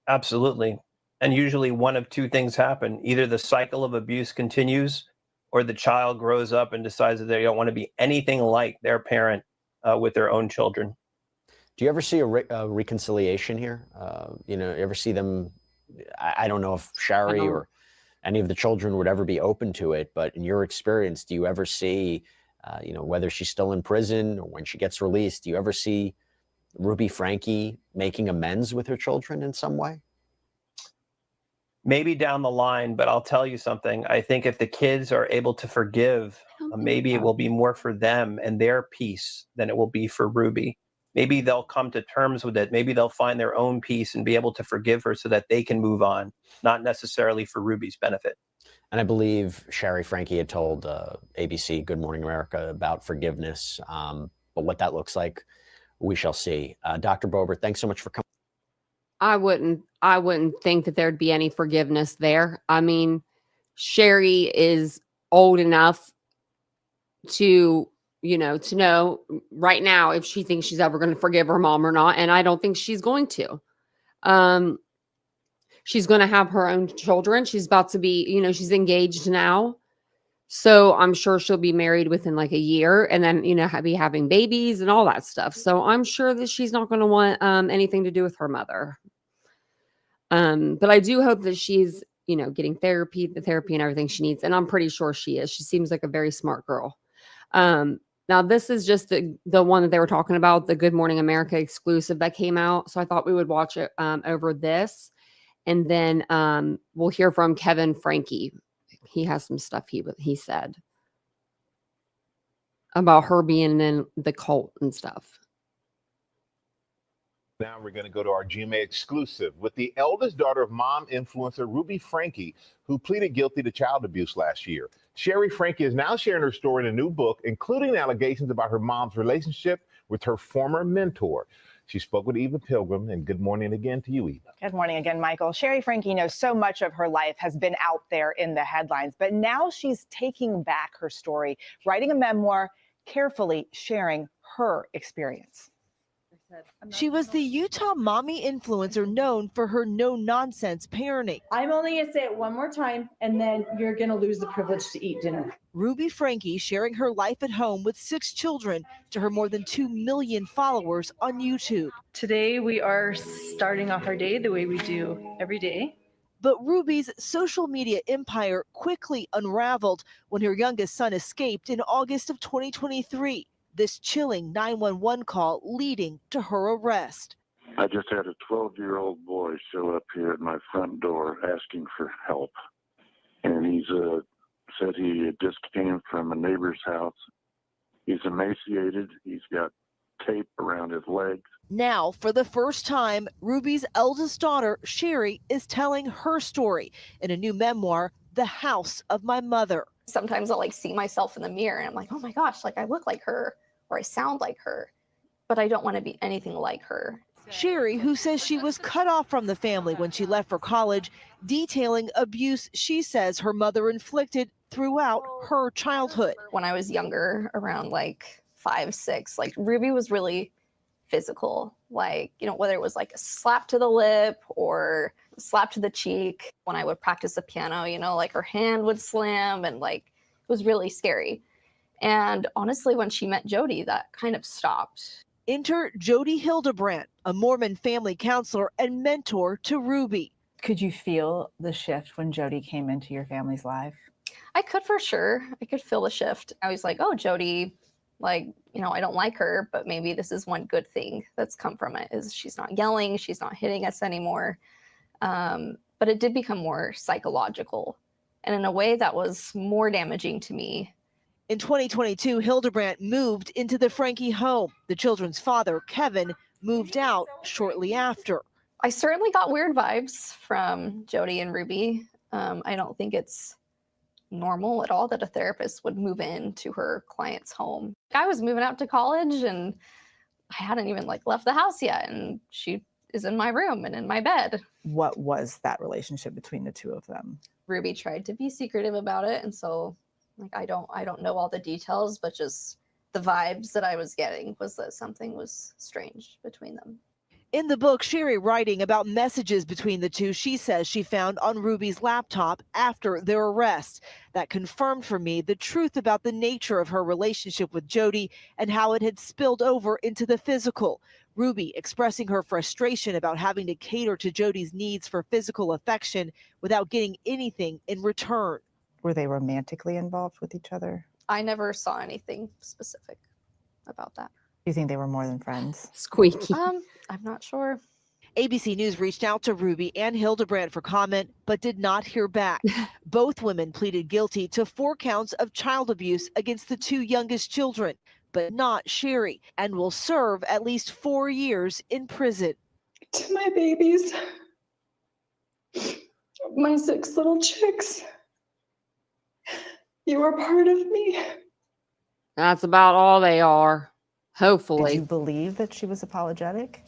Absolutely. And usually one of two things happen. Either the cycle of abuse continues or the child grows up and decides that they don't want to be anything like their parent with their own children. Do you ever see a reconciliation here? You know, you ever see them? I don't know if Shari or any of the children would ever be open to it, but in your experience, do you ever see, you know, whether she's still in prison or when she gets released, do you ever see Ruby Franke making amends with her children in some way? Maybe down the line, but I'll tell you something. I think if the kids are able to forgive, maybe it will be more for them and their peace than it will be for Ruby. Maybe they'll come to terms with it. Maybe they'll find their own peace and be able to forgive her so that they can move on, not necessarily for Ruby's benefit. And I believe Shari Franke had told ABC, Good Morning America, about forgiveness. But what that looks like, we shall see. Dr. Bober, thanks so much for coming. I wouldn't think that there'd be any forgiveness there. I mean, Shari is old enough to, you know, to know right now if she thinks she's ever going to forgive her mom or not. And I don't think she's going to. She's going to have her own children. She's about to be, she's engaged now. So I'm sure she'll be married within like a year and then, be having babies and all that stuff. So I'm sure that she's not going to want anything to do with her mother. But I do hope that she's, getting the therapy and everything she needs. And I'm pretty sure she is. She seems like a very smart girl. Now this is just the one that they were talking about, the Good Morning America exclusive that came out. So I thought we would watch it over this. And then we'll hear from Kevin Franke. He has some stuff he said about her being in the cult and stuff. Now we're going to go to our GMA exclusive with the eldest daughter of mom influencer Ruby Franke, who pleaded guilty to child abuse last year. Shari Franke is now sharing her story in a new book, including allegations about her mom's relationship with her former mentor. She spoke with Eva Pilgrim, and good morning again to you, Eva. Good morning again, Michael. Shari Franke knows so much of her life has been out there in the headlines, but now she's taking back her story, writing a memoir, carefully sharing her experience. She was the Utah mommy influencer known for her no-nonsense parenting. I'm only going to say it one more time, and then you're going to lose the privilege to eat dinner. Ruby Franke sharing her life at home with 6 children to her more than 2 million followers on YouTube. Today, we are starting off our day the way we do every day. But Ruby's social media empire quickly unraveled when her youngest son escaped in August of 2023. This chilling 911 call leading to her arrest. I just had a 12-year-old boy show up here at my front door asking for help. And he's said he just came from a neighbor's house. He's emaciated. He's got tape around his legs. Now, for the first time, Ruby's eldest daughter, Shari, is telling her story in a new memoir, The House of My Mother. Sometimes I'll see myself in the mirror and I'm like, oh my gosh, I look like her or I sound like her, but I don't want to be anything like her. Shari, who says she was cut off from the family when she left for college, detailing abuse she says her mother inflicted throughout her childhood. When I was younger, around 5, 6, Ruby was really physical, whether it was a slap to the lip or a slap to the cheek. When I would practice the piano, her hand would slam and it was really scary. And honestly, when she met Jodi, that kind of stopped. Enter Jodi Hildebrandt, a Mormon family counselor and mentor to Ruby. Could you feel the shift when Jodi came into your family's life? I could, for sure. I could feel the shift. I was like, oh, Jodi, I don't like her, but maybe this is one good thing that's come from it, is she's not yelling, she's not hitting us anymore. But it did become more psychological, and in a way that was more damaging to me. In 2022, Hildebrandt moved into the Franke home. The children's father, Kevin, moved out shortly after. I certainly got weird vibes from Jodi and Ruby. I don't think it's normal at all that a therapist would move into her client's home. I was moving out to college and I hadn't even left the house yet, and she is in my room and in my bed. What was that relationship between the two of them? Ruby tried to be secretive about it, and so I don't know all the details, but just the vibes that I was getting was that something was strange between them. In the book, Shari writing about messages between the two she says she found on Ruby's laptop after their arrest that confirmed for me the truth about the nature of her relationship with Jodi and how it had spilled over into the physical. Ruby expressing her frustration about having to cater to Jodi's needs for physical affection without getting anything in return. Were they romantically involved with each other? I never saw anything specific about that. Do you think they were more than friends? Squeaky. I'm not sure. ABC News reached out to Ruby and Hildebrandt for comment, but did not hear back. Both women pleaded guilty to 4 counts of child abuse against the 2 youngest children, but not Shari, and will serve at least 4 years in prison. To my babies, my 6 little chicks, you are part of me. That's about all they are. Did Hopefully. you believe that she was apologetic?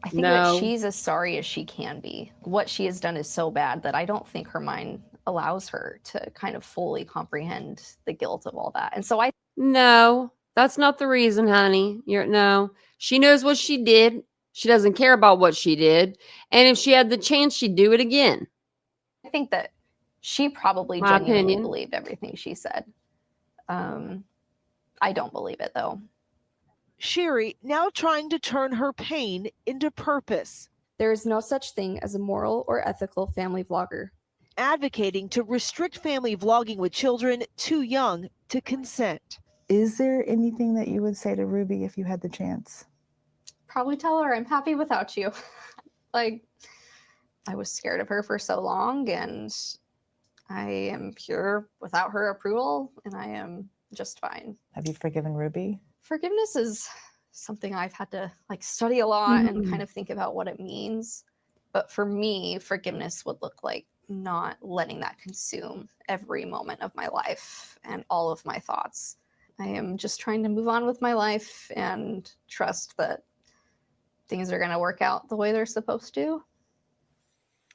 I think that she's as sorry as she can be. What she has done is so bad that I don't think her mind allows her to kind of fully comprehend the guilt of all that. And so No, that's not the reason, honey. No, she knows what she did. She doesn't care about what she did. And if she had the chance, she'd do it again. I think that she probably My genuinely opinion. believed everything she said. I don't believe it, though. Shari now trying to turn her pain into purpose. There is no such thing as a moral or ethical family vlogger. Advocating to restrict family vlogging with children too young to consent. Is there anything that you would say to Ruby if you had the chance? Probably tell her I'm happy without you. Like, I was scared of her for so long, and I am pure without her approval, and I am just fine. Have you forgiven Ruby? Forgiveness is something I've had to like study a lot and kind of think about what it means. But for me, forgiveness would look like not letting that consume every moment of my life and all of my thoughts. I am just trying to move on with my life and trust that things are going to work out the way they're supposed to.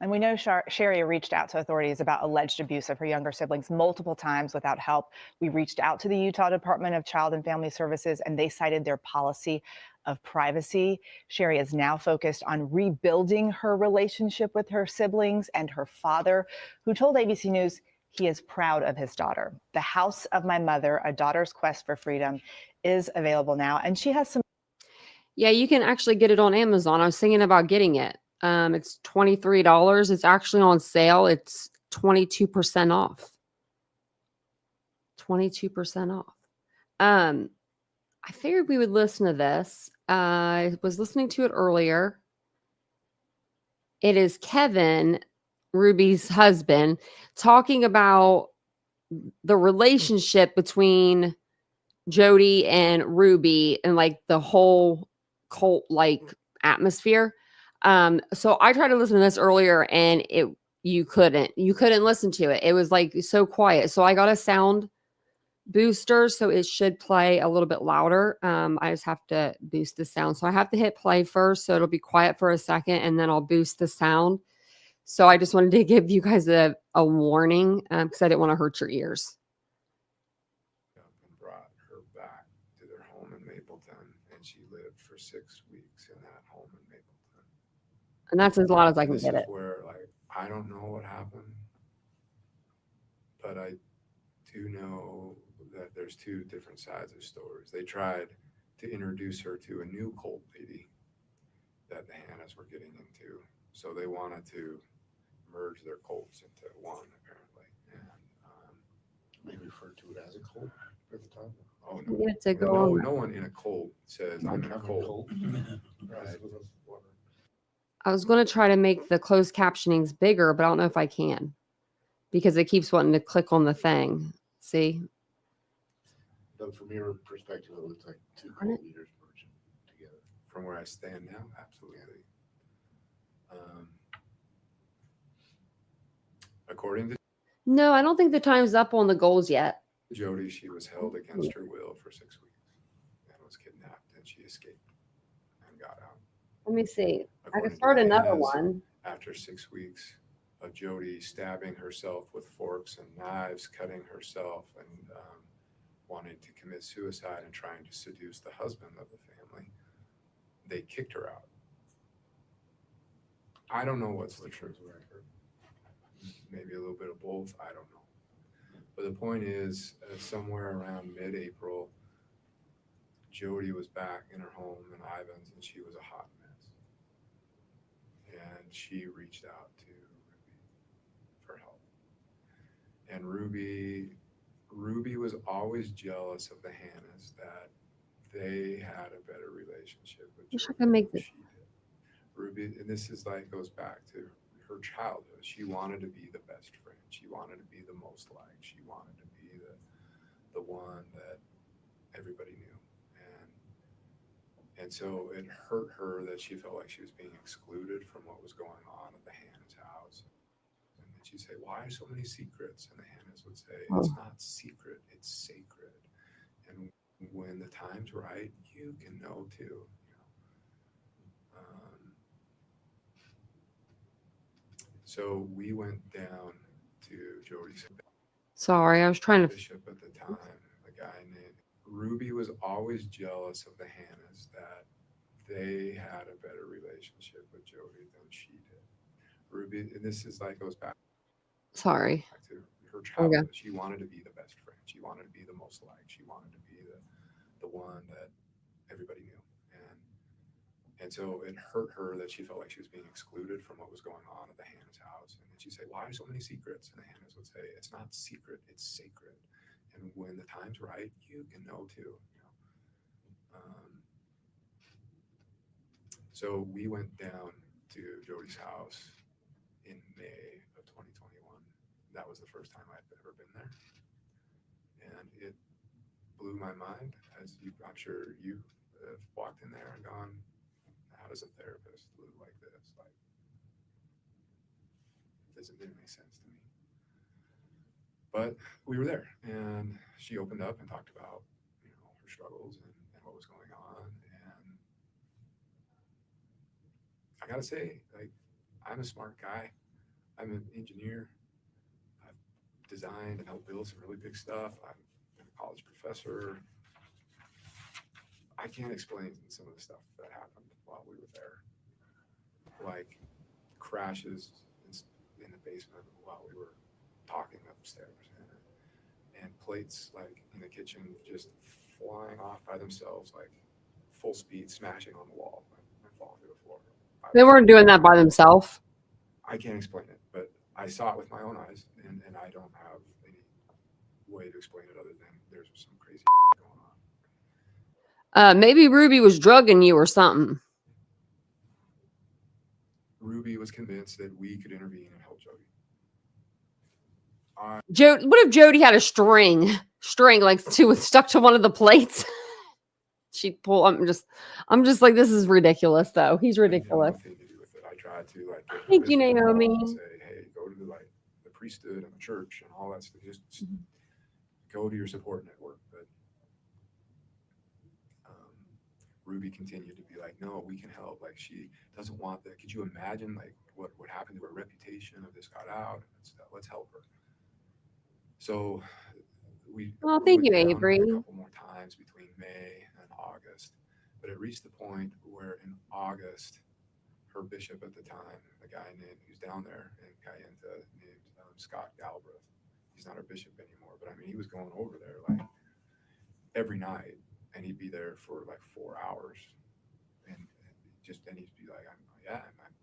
And we know Shari reached out to authorities about alleged abuse of her younger siblings multiple times without help. We reached out to the Utah Department of Child and Family Services, and they cited their policy of privacy. Shari is now focused on rebuilding her relationship with her siblings and her father, who told ABC News he is proud of his daughter. The House of My Mother, A Daughter's Quest for Freedom, is available now, and she has some. Yeah, you can actually get it on Amazon. I was thinking about getting it. It's $23. It's actually on sale. It's 22% off. 22% off. I figured we would listen to this. I was listening to it earlier. It is Kevin, Ruby's husband, talking about the relationship between Jodi and Ruby and like the whole cult like atmosphere. So I tried to listen to this earlier and you couldn't listen to it. It was like so quiet. So I got a sound booster, so it should play a little bit louder. I just have to boost the sound. So I have to hit play first, so it'll be quiet for a second, and then I'll boost the sound. So I just wanted to give you guys a warning because I didn't want to hurt your ears. And brought her back to their home in Mapleton, and she lived for 6 weeks in that home in Mapleton. And that's as loud as I can This get is it. where, like, I don't know what happened, but I do know that there's two different sides of stories. They tried to introduce her to a new cult lady that the Hannahs were getting into. So they wanted to merge their cults into one, apparently. And they referred to it as a cult at the time. Oh no! Yeah, to go No one in a cult says I'm in a cult. Right. I was going to try to make the closed captionings bigger, but I don't know if I can because it keeps wanting to click on the thing. See? But from your perspective, it looks like two cult leaders merging together. From where I stand now, absolutely. According to No, I don't think the time's up on the goals yet. Jodi, she was held against her will for 6 weeks and was kidnapped, and she escaped and got out. Let me see. I According can to start the another Hannahs, one. After 6 weeks of Jodi stabbing herself with forks and knives, cutting herself, and wanting to commit suicide and trying to seduce the husband of the family, they kicked her out. I don't know what's the truth. Maybe a little bit of both. I don't know. But the point is, somewhere around mid-April, Jodi was back in her home in Ivins, and she was a hot mess. And she reached out to Ruby for help. And Ruby was always jealous of the Hannahs that they had a better relationship with Wish I Jodi could make than this. she did. Ruby, and this is like goes back to her childhood. She wanted to be the best friend. She wanted to be the most liked. She wanted to be the one that everybody knew. And so it hurt her that she felt like she was being excluded from what was going on at the Hannah's house. And then she'd say, "Why are so many secrets?" And the Hannahs would say, "It's not secret, it's sacred. And when the time's right, you can know too." So we went down to Jodi's Sorry, I was trying to. bishop at the time, a guy named Ruby was always jealous of the Hannahs that they had a better relationship with Jodi than she did. Ruby, and this is like goes back Sorry. to her childhood. Okay. She wanted to be the best friend. She wanted to be the most liked. She wanted to be the one that everybody knew. And so it hurt her that she felt like she was being excluded from what was going on at the Hannah's house. And then she'd say, why so many secrets? And the Hannah's would say, it's not secret, it's sacred. And when the time's right, you can know too. So we went down to Jodi's house in May of 2021. That was the first time I'd ever been there. And it blew my mind, as I'm sure you have walked in there and gone, how does a therapist live like this? Like, it didn't make sense to me. But we were there, and she opened up and talked about, her struggles and what was going on. And I gotta say, like, I'm a smart guy. I'm an engineer. I've designed and helped build some really big stuff. I'm a college professor. I can't explain some of the stuff that happened while we were there, like crashes in the basement while we were talking upstairs, and plates like in the kitchen just flying off by themselves, like full speed, smashing on the wall and falling to the floor. They weren't doing that by themselves. I can't explain it, but I saw it with my own eyes, and I don't have any way to explain it other than there's some crazy going on. Maybe Ruby was drugging you or something. Ruby was convinced that we could intervene and help Jodi. What if Jodi had a string like stuck to one of the plates? She'd pull. I'm just like, this is ridiculous though. He's ridiculous. I tried to like thank you, Naomi. Say, hey, go to the priesthood and the church and all that stuff. Just go to your support network. But Ruby continued to be like, no, we can help. Like, she doesn't want that. Could you imagine like what happened to her reputation if this got out? Let's help her. So we thank you, down Avery. a couple more times between May and August, but it reached the point where in August, her bishop at the time, a guy who's down there in Cayenta named Scott Galbraith. He's not our bishop anymore, but I mean, he was going over there like every night, and he'd be there for like 4 hours, and he'd be like,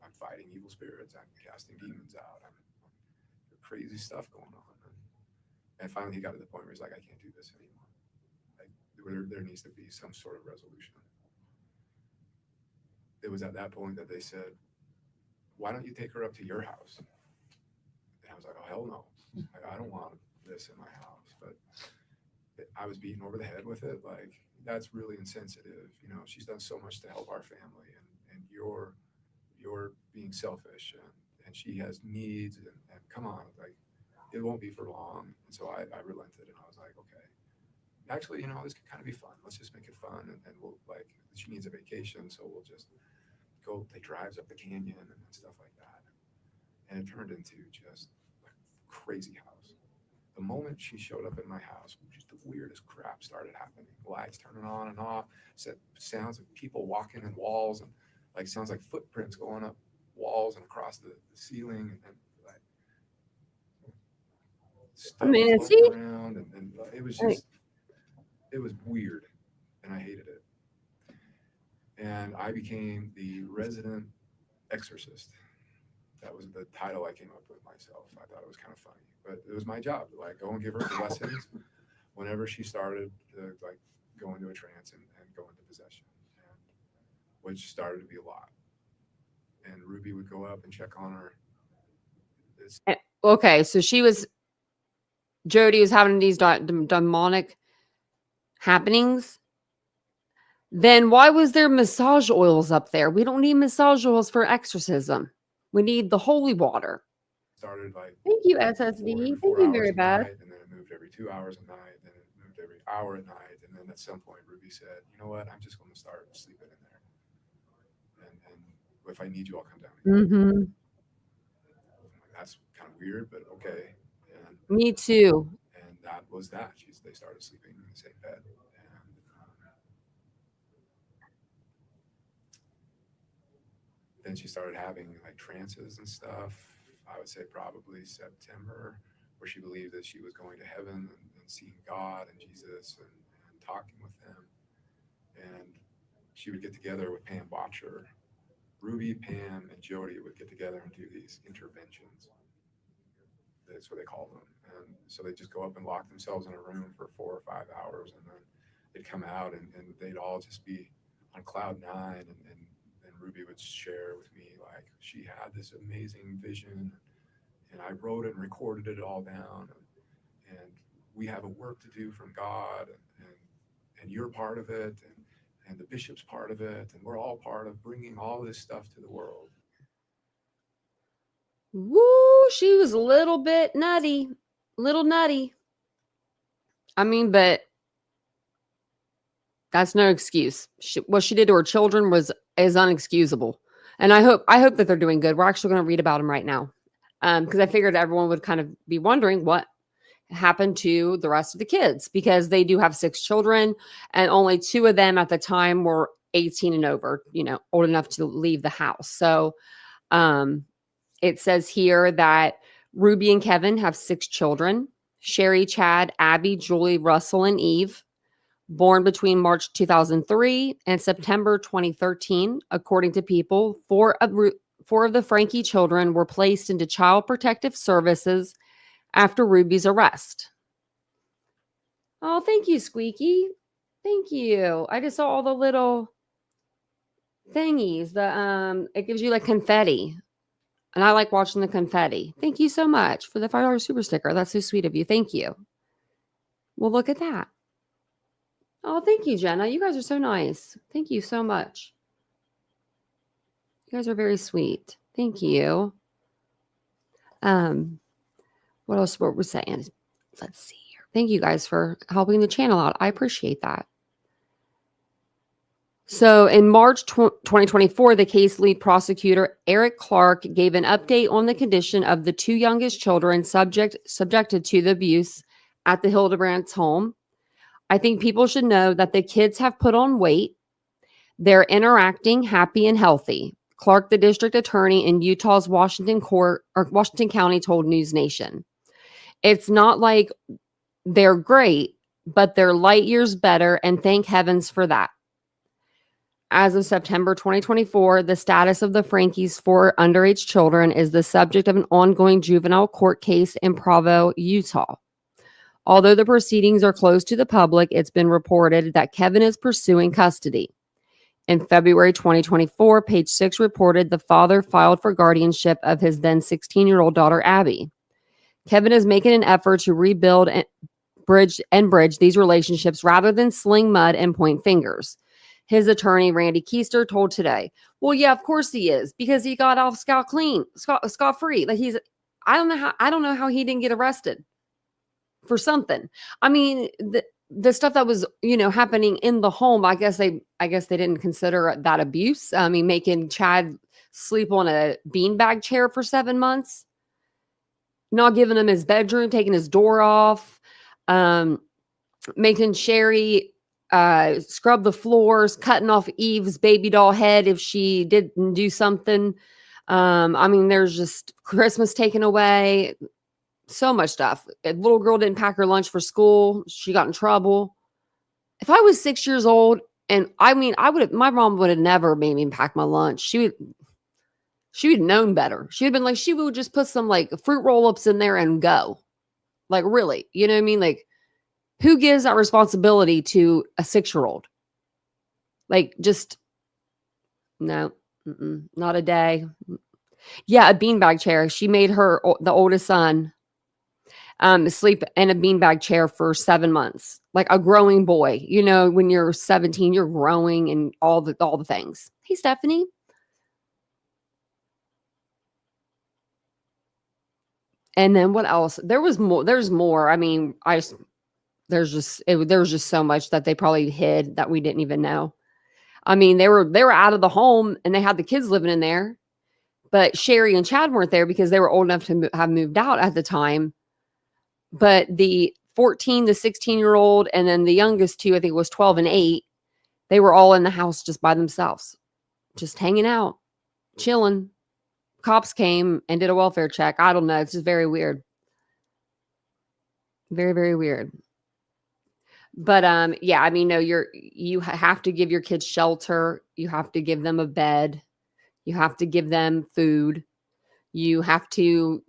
I'm fighting evil spirits, I'm casting demons out, I'm crazy stuff going on. And finally, he got to the point where he's like, I can't do this anymore. Like, there needs to be some sort of resolution. It was at that point that they said, why don't you take her up to your house? And I was like, oh, hell no. Like, I don't want this in my house. But I was beaten over the head with it. Like, that's really insensitive. She's done so much to help our family, and you're being selfish, and she has needs, and come on, like, it won't be for long. And so I relented, and I was like, okay, actually, this could kind of be fun. Let's just make it fun. And we'll, like, she needs a vacation, so we'll just go take drives up the canyon and stuff like that. And it turned into just a crazy house. The moment she showed up at my house, just the weirdest crap started happening. Lights turning on and off, sounds of people walking in walls, and like sounds like footprints going up walls and across the ceiling, and like, stuff floating around, and it was just, it was weird, and I hated it. And I became the resident exorcist. That was the title I came up with myself. I thought it was kind of funny, but it was my job to like go and give her blessings whenever she started to like go into a trance and go into possession, which started to be a lot. And Ruby would go up and check on her. Okay, so Jodi was having these demonic happenings. Then why was there massage oils up there? We don't need massage oils for exorcism. We need the holy water. Started like, thank you, SSD. Thank you very bad. And then it moved every 2 hours a night. Then it moved every hour at night. And then at some point, Ruby said, you know what? I'm just going to start sleeping in there. And if I need you, I'll come down here. Mm-hmm. That's kind of weird, but okay. And me too. And that was that. They started sleeping in the same bed. then she started having like trances and stuff. I would say probably September, where she believed that she was going to heaven and seeing God and Jesus and talking with them. And she would get together with Pam Botcher. Ruby, Pam, and Jodi would get together and do these interventions. That's what they call them. And so they just go up and lock themselves in a room for 4 or 5 hours, and then they'd come out and they'd all just be on cloud nine. And Ruby would share with me, like, she had this amazing vision, and I wrote it and recorded it all down. And we have a work to do from God, and you're part of it, and the bishop's part of it, and we're all part of bringing all this stuff to the world. Woo, she was a little bit nutty. I mean, but that's no excuse. What she did to her children is unexcusable. And I hope that they're doing good. We're actually going to read about them right now. Because I figured everyone would kind of be wondering what happened to the rest of the kids, because they do have 6 children and only 2 of them at the time were 18 and over, old enough to leave the house. So it says here that Ruby and Kevin have 6 children: Shari, Chad, Abby, Julie, Russell, and Eve, born between March 2003 and September 2013. According to People, 4 of the Franke children were placed into Child Protective Services after Ruby's arrest. Oh, thank you, Squeaky. Thank you. I just saw all the little thingies. It gives you like confetti. And I like watching the confetti. Thank you so much for the $5 super sticker. That's so sweet of you. Thank you. Well, look at that. Oh, thank you, Jenna. You guys are so nice. Thank you so much. You guys are very sweet. Thank you. What else were we saying? Let's see here. Thank you guys for helping the channel out. I appreciate that. So in March 2024, the case lead prosecutor, Eric Clark, gave an update on the condition of the 2 youngest children subjected to the abuse at the Hildebrandt's home. I think people should know that the kids have put on weight. They're interacting, happy and healthy. Clark, the district attorney in Utah's Washington County, told News Nation. It's not like they're great, but they're light years better, and thank heavens for that. As of September 2024, the status of the Frankes' 4 underage children is the subject of an ongoing juvenile court case in Provo, Utah. Although the proceedings are closed to the public, it's been reported that Kevin is pursuing custody. In February 2024, Page 6 reported the father filed for guardianship of his then 16-year-old daughter, Abby. Kevin is making an effort to rebuild and bridge these relationships rather than sling mud and point fingers. His attorney, Randy Keister, told Today, well, yeah, of course he is, because he got off scot-free. Like I don't know how he didn't get arrested for something. I mean, the stuff that was, happening in the home, I guess they didn't consider that abuse. I mean, making Chad sleep on a beanbag chair for 7 months, not giving him his bedroom, taking his door off, making Shari scrub the floors, cutting off Eve's baby doll head if she didn't do something. I mean, there's just Christmas taken away. So much stuff. A little girl didn't pack her lunch for school. She got in trouble. If I was 6 years old, and my mom would have never made me pack my lunch. She would have known better. She would have been like, she would just put some like fruit roll-ups in there and go. Like, really, you know what I mean? Like, who gives that responsibility to a 6-year-old? Like, just, no, not a day. Yeah, a beanbag chair. She made the oldest son, sleep in a beanbag chair for 7 months, like a growing boy. When you're 17, you're growing and all the things. Hey, Stephanie. And then what else? There's more. I mean, there was just so much that they probably hid that we didn't even know. I mean, they were out of the home and they had the kids living in there, but Shari and Chad weren't there because they were old enough to have moved out at the time. But the 14, the 16-year-old, and then the youngest 2, I think it was 12 and 8, they were all in the house just by themselves, just hanging out. chilling. Cops came and did a welfare check. I don't know. It's just very weird. Very, very weird. But yeah, I mean, no, you have to give your kids shelter. You have to give them a bed. You have to give them food. You have to,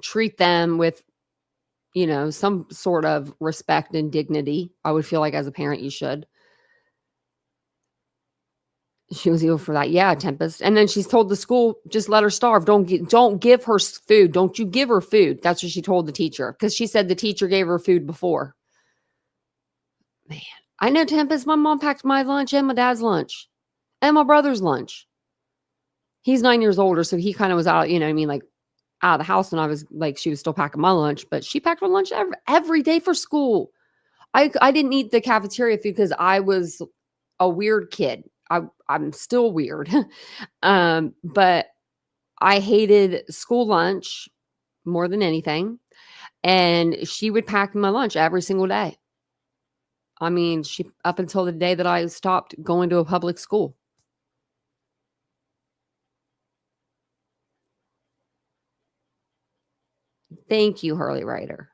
treat them with, some sort of respect and dignity. I would feel like as a parent, you should. She was evil for that. Yeah, Tempest. And then she's told the school, just let her starve. Don't give her food. Don't you give her food. That's what she told the teacher. Because she said the teacher gave her food before. Man, I know, Tempest. My mom packed my lunch and my dad's lunch. And my brother's lunch. He's 9 years older, so he kind of was out, like out of the house when I was like, she was still packing my lunch, but she packed my lunch every day for school. I didn't eat the cafeteria food because I was a weird kid. I'm still weird. But I hated school lunch more than anything. And she would pack my lunch every single day. I mean, up until the day that I stopped going to a public school. Thank you, Harley Ryder,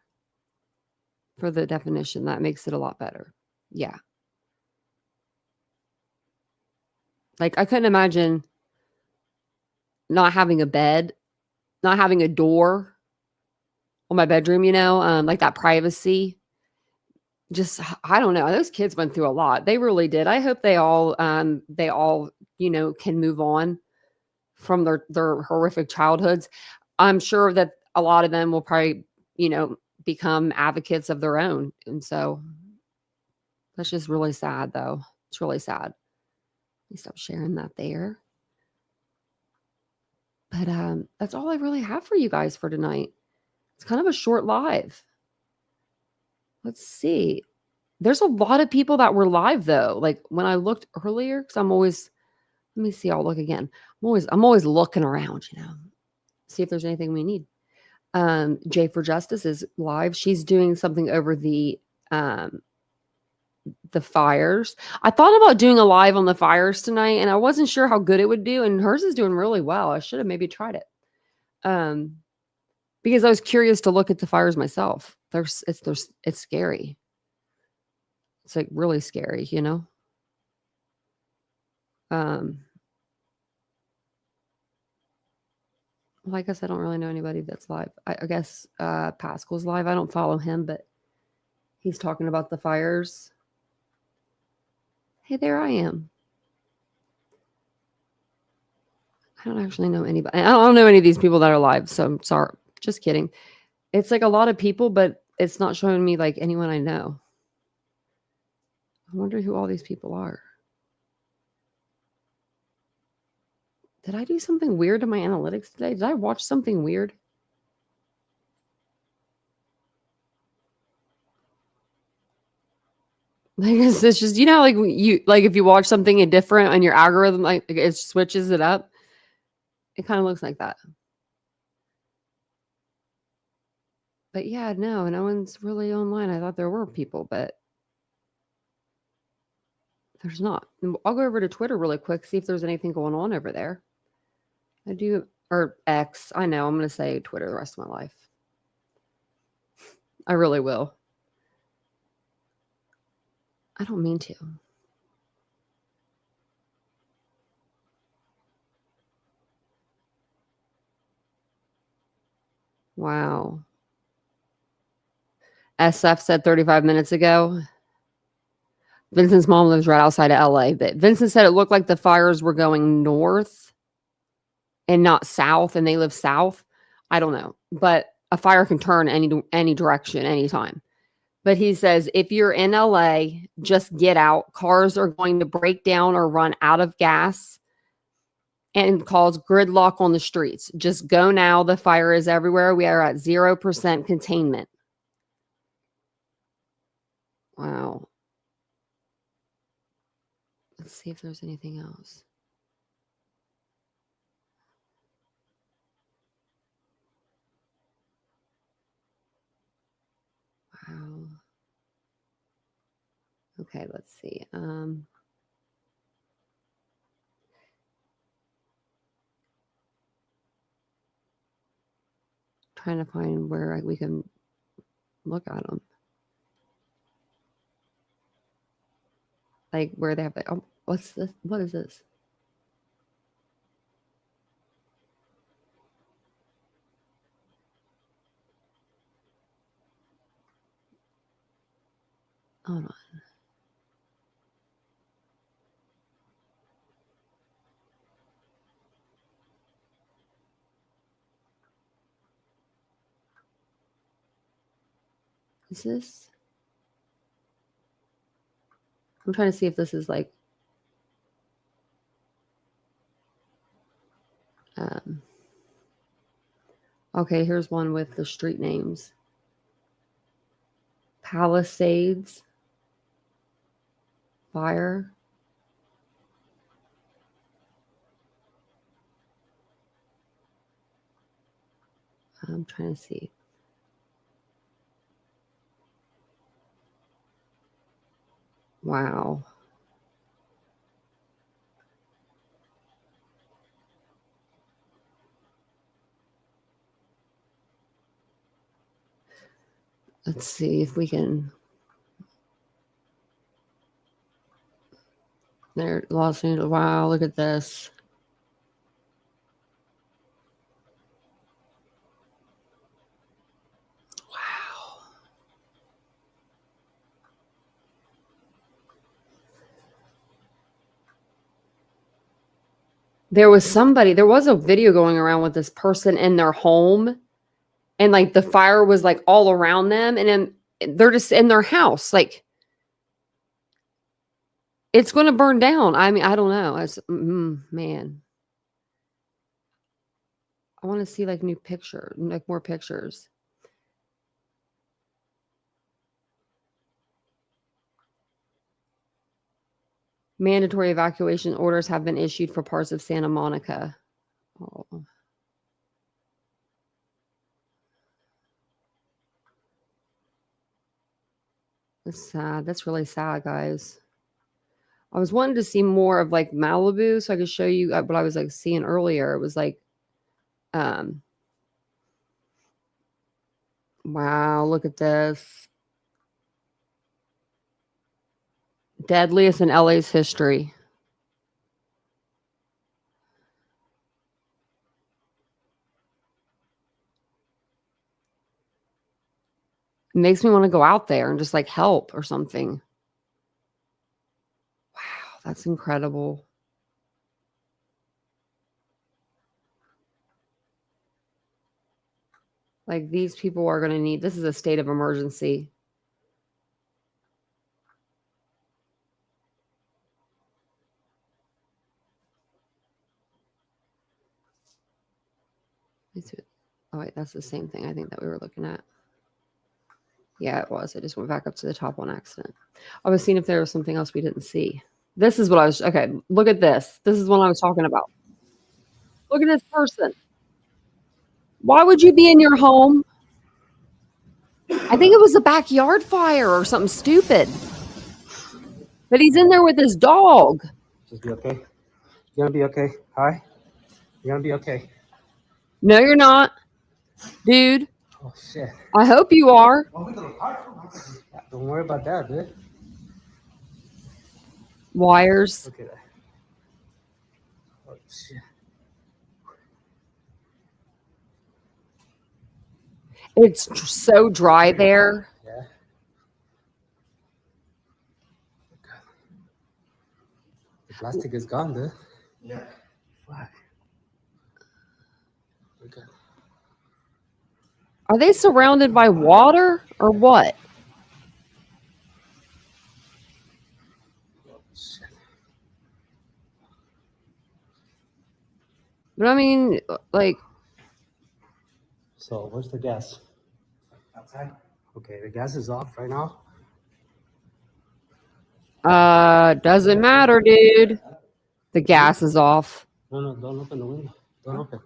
for the definition. That makes it a lot better. Yeah. Like, I couldn't imagine not having a bed, not having a door on my bedroom, like that privacy. Just, I don't know. Those kids went through a lot. They really did. I hope they all, can move on from their horrific childhoods. I'm sure that a lot of them will probably, become advocates of their own. And so that's just really sad, though. It's really sad. Let me stop sharing that there. But that's all I really have for you guys for tonight. It's kind of a short live. Let's see. There's a lot of people that were live, though. Like when I looked earlier, because let me see. I'll look again. I'm always looking around, see if there's anything we need. Jay for Justice is live. She's doing something over the fires. I thought about doing a live on the fires tonight, and I wasn't sure how good it would do. And hers is doing really well. I should have maybe tried it, because I was curious to look at the fires myself. It's scary. It's like really scary, Well, I guess I don't really know anybody that's live. I guess Pascal's live. I don't follow him, but he's talking about the fires. Hey, there I am. I don't actually know anybody. I don't know any of these people that are live, so I'm sorry. Just kidding. It's like a lot of people, but it's not showing me like anyone I know. I wonder who all these people are. Did I do something weird to my analytics today? Did I watch something weird? Like it's just, like if you watch something different on your algorithm, like it switches it up. It kind of looks like that. But yeah, no one's really online. I thought there were people, but there's not. I'll go over to Twitter really quick, see if there's anything going on over there. Or X. I know, I'm going to say Twitter the rest of my life. I really will. I don't mean to. Wow. SF said 35 minutes ago. Vincent's mom lives right outside of LA, but Vincent said it looked like the fires were going north and not south, and they live south. I don't know, but a fire can turn any direction, anytime. But he says, if you're in LA, just get out. Cars are going to break down or run out of gas and cause gridlock on the streets. Just go now. The fire is everywhere. We are at 0% containment. Wow. Let's see if there's anything else. Wow. Okay, let's see. trying to find where we can look at them. Like where they have like, oh, what's this? What is this? Hold on. Is this? I'm trying to see if this is like okay, here's one with the street names. Palisades. Fire. I'm trying to see. Wow. Let's see if we can. There, Los Angeles. Wow, look at this. Wow. There was a video going around with this person in their home, and like the fire was like all around them, and then they're just in their house. Like, it's going to burn down. I mean, I don't know. Man. I want to see like new picture, like more pictures. Mandatory evacuation orders have been issued for parts of Santa Monica. Oh. That's sad. That's really sad, guys. I was wanting to see more of like Malibu so I could show you what I was like seeing earlier. It was like, wow, look at this. Deadliest in LA's history. It makes me want to go out there and just like help or something. Wow, that's incredible. Like these people are going to need, this is a state of emergency. Oh wait, that's the same thing I think that we were looking at. Yeah, it was. I just went back up to the top on accident. I was seeing if there was something else we didn't see. This is what I was, okay, look at this. This is what I was talking about. Look at this person. Why would you be in your home? I think it was a backyard fire or something stupid. But he's in there with his dog. Just be okay. You're gonna be okay. Hi. You're gonna be okay. No, you're not. Dude. Oh shit. I hope you are. Don't worry about that, dude. Wires. Look at that. Oh shit. It's so dry there. Yeah. The plastic is gone, dude. Yeah. Fuck. Okay. Are they surrounded by water or what? Shit. But I mean, like. So where's the gas? Outside. Okay, the gas is off right now. Doesn't matter, dude. The gas is off. No, don't open the window. Don't open.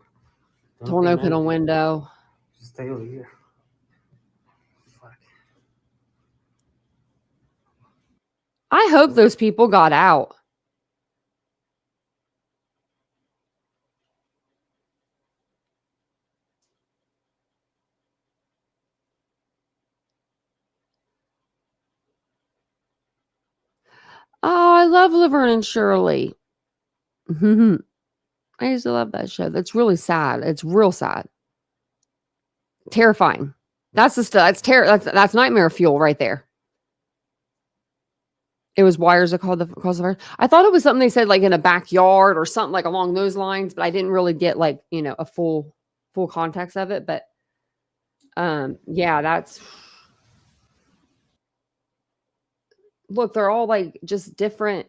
Don't open a window. Just stay over here. Fuck. I hope those people got out. Oh, I love Laverne and Shirley. I used to love that show. That's really sad. It's real sad. Terrifying. That's the stuff. That's nightmare fuel right there. It was wires that cause the fire. I thought it was something they said like in a backyard or something like along those lines, but I didn't really get like, a full context of it. But yeah, that's look, they're all like just different.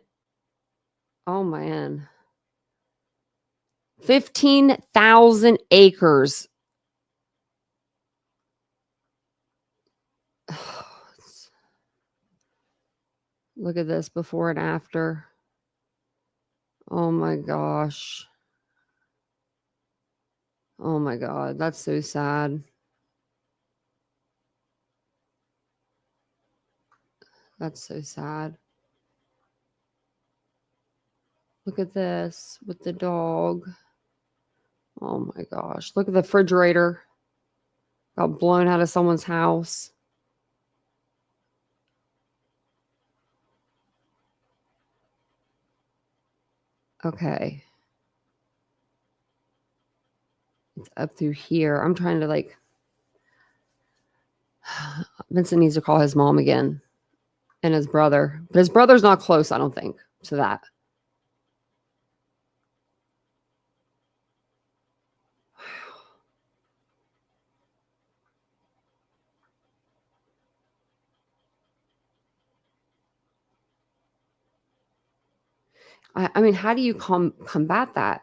Oh man. 15,000 acres. Look at this before and after. Oh my gosh. Oh my God. That's so sad. That's so sad. Look at this with the dog. Oh my gosh. Look at the refrigerator. Got blown out of someone's house. Okay. It's up through here. I'm trying to like. Vincent needs to call his mom again and his brother. But his brother's not close, I don't think, to that. I mean, how do you combat that?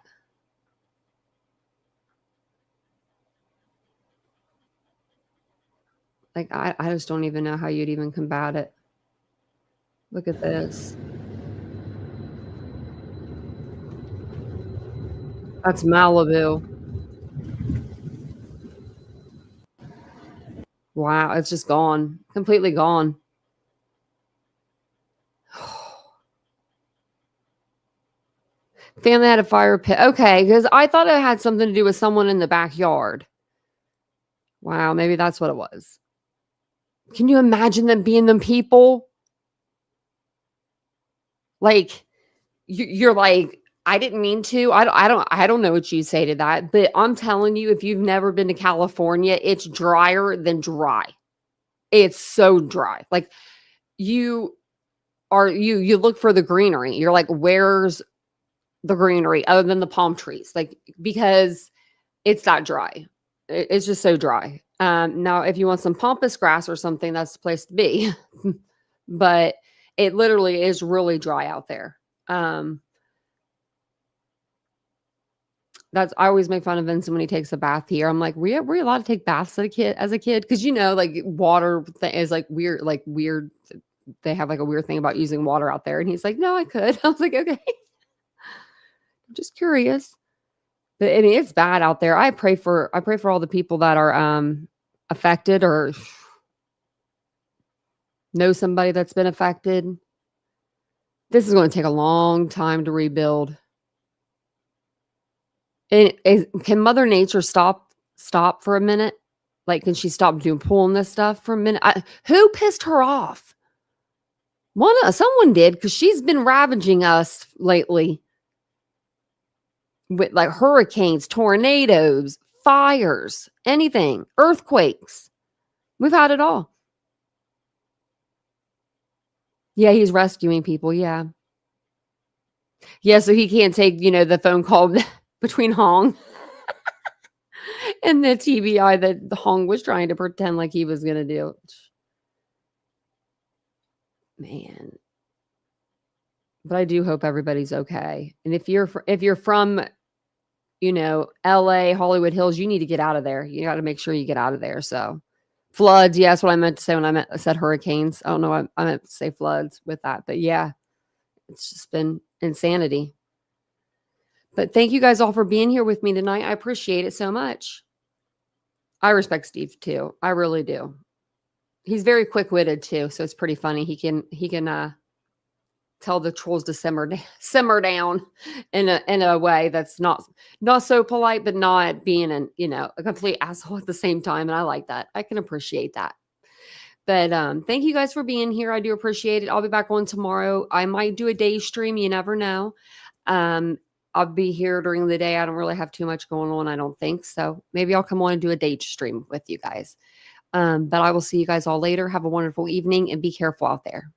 Like, I just don't even know how you'd even combat it. Look at this. That's Malibu. Wow, it's just gone. Completely gone. Family had a fire pit. Okay, because I thought it had something to do with someone in the backyard. Wow, maybe that's what it was. Can you imagine them being them people? Like, you're like, I didn't mean to. I don't know what you say to that, but I'm telling you, if you've never been to California, it's drier than dry. It's so dry. Like you look for the greenery. You're like, where's the greenery other than the palm trees? Like, because it's that dry. It's just so dry. Now, if you want some pampas grass or something, that's the place to be. But it literally is really dry out there. I always make fun of Vincent when he takes a bath here. I'm like, were you allowed to take baths as a kid? Because like water is like weird. They have like a weird thing about using water out there. And he's like, no, I could. I was like, okay. I'm just curious. But I mean, it's bad out there. I pray for all the people that are affected or know somebody that's been affected. This is going to take a long time to rebuild. And can Mother Nature stop for a minute? Like, can she stop pulling this stuff for a minute? Who pissed her off? Someone did, because she's been ravaging us lately with like hurricanes, tornadoes, fires, anything, earthquakes. We've had it all. Yeah, he's rescuing people. Yeah. Yeah, so he can't take, the phone call between Hong and the TBI that Hong was trying to pretend like he was going to do. Man. But I do hope everybody's okay. And if you're from, LA, Hollywood Hills, you need to get out of there. You got to make sure you get out of there. So floods. Yeah, that's what I meant to say when I said hurricanes. I don't know. I meant to say floods with that, but yeah, it's just been insanity. But thank you guys all for being here with me tonight. I appreciate it so much. I respect Steve too. I really do. He's very quick-witted too, so it's pretty funny. He can tell the trolls to simmer down in a way that's not so polite, but not being a complete asshole at the same time. And I like that. I can appreciate that. But thank you guys for being here. I do appreciate it. I'll be back on tomorrow. I might do a day stream. You never know. I'll be here during the day. I don't really have too much going on, I don't think. So maybe I'll come on and do a day stream with you guys. But I will see you guys all later. Have a wonderful evening and be careful out there.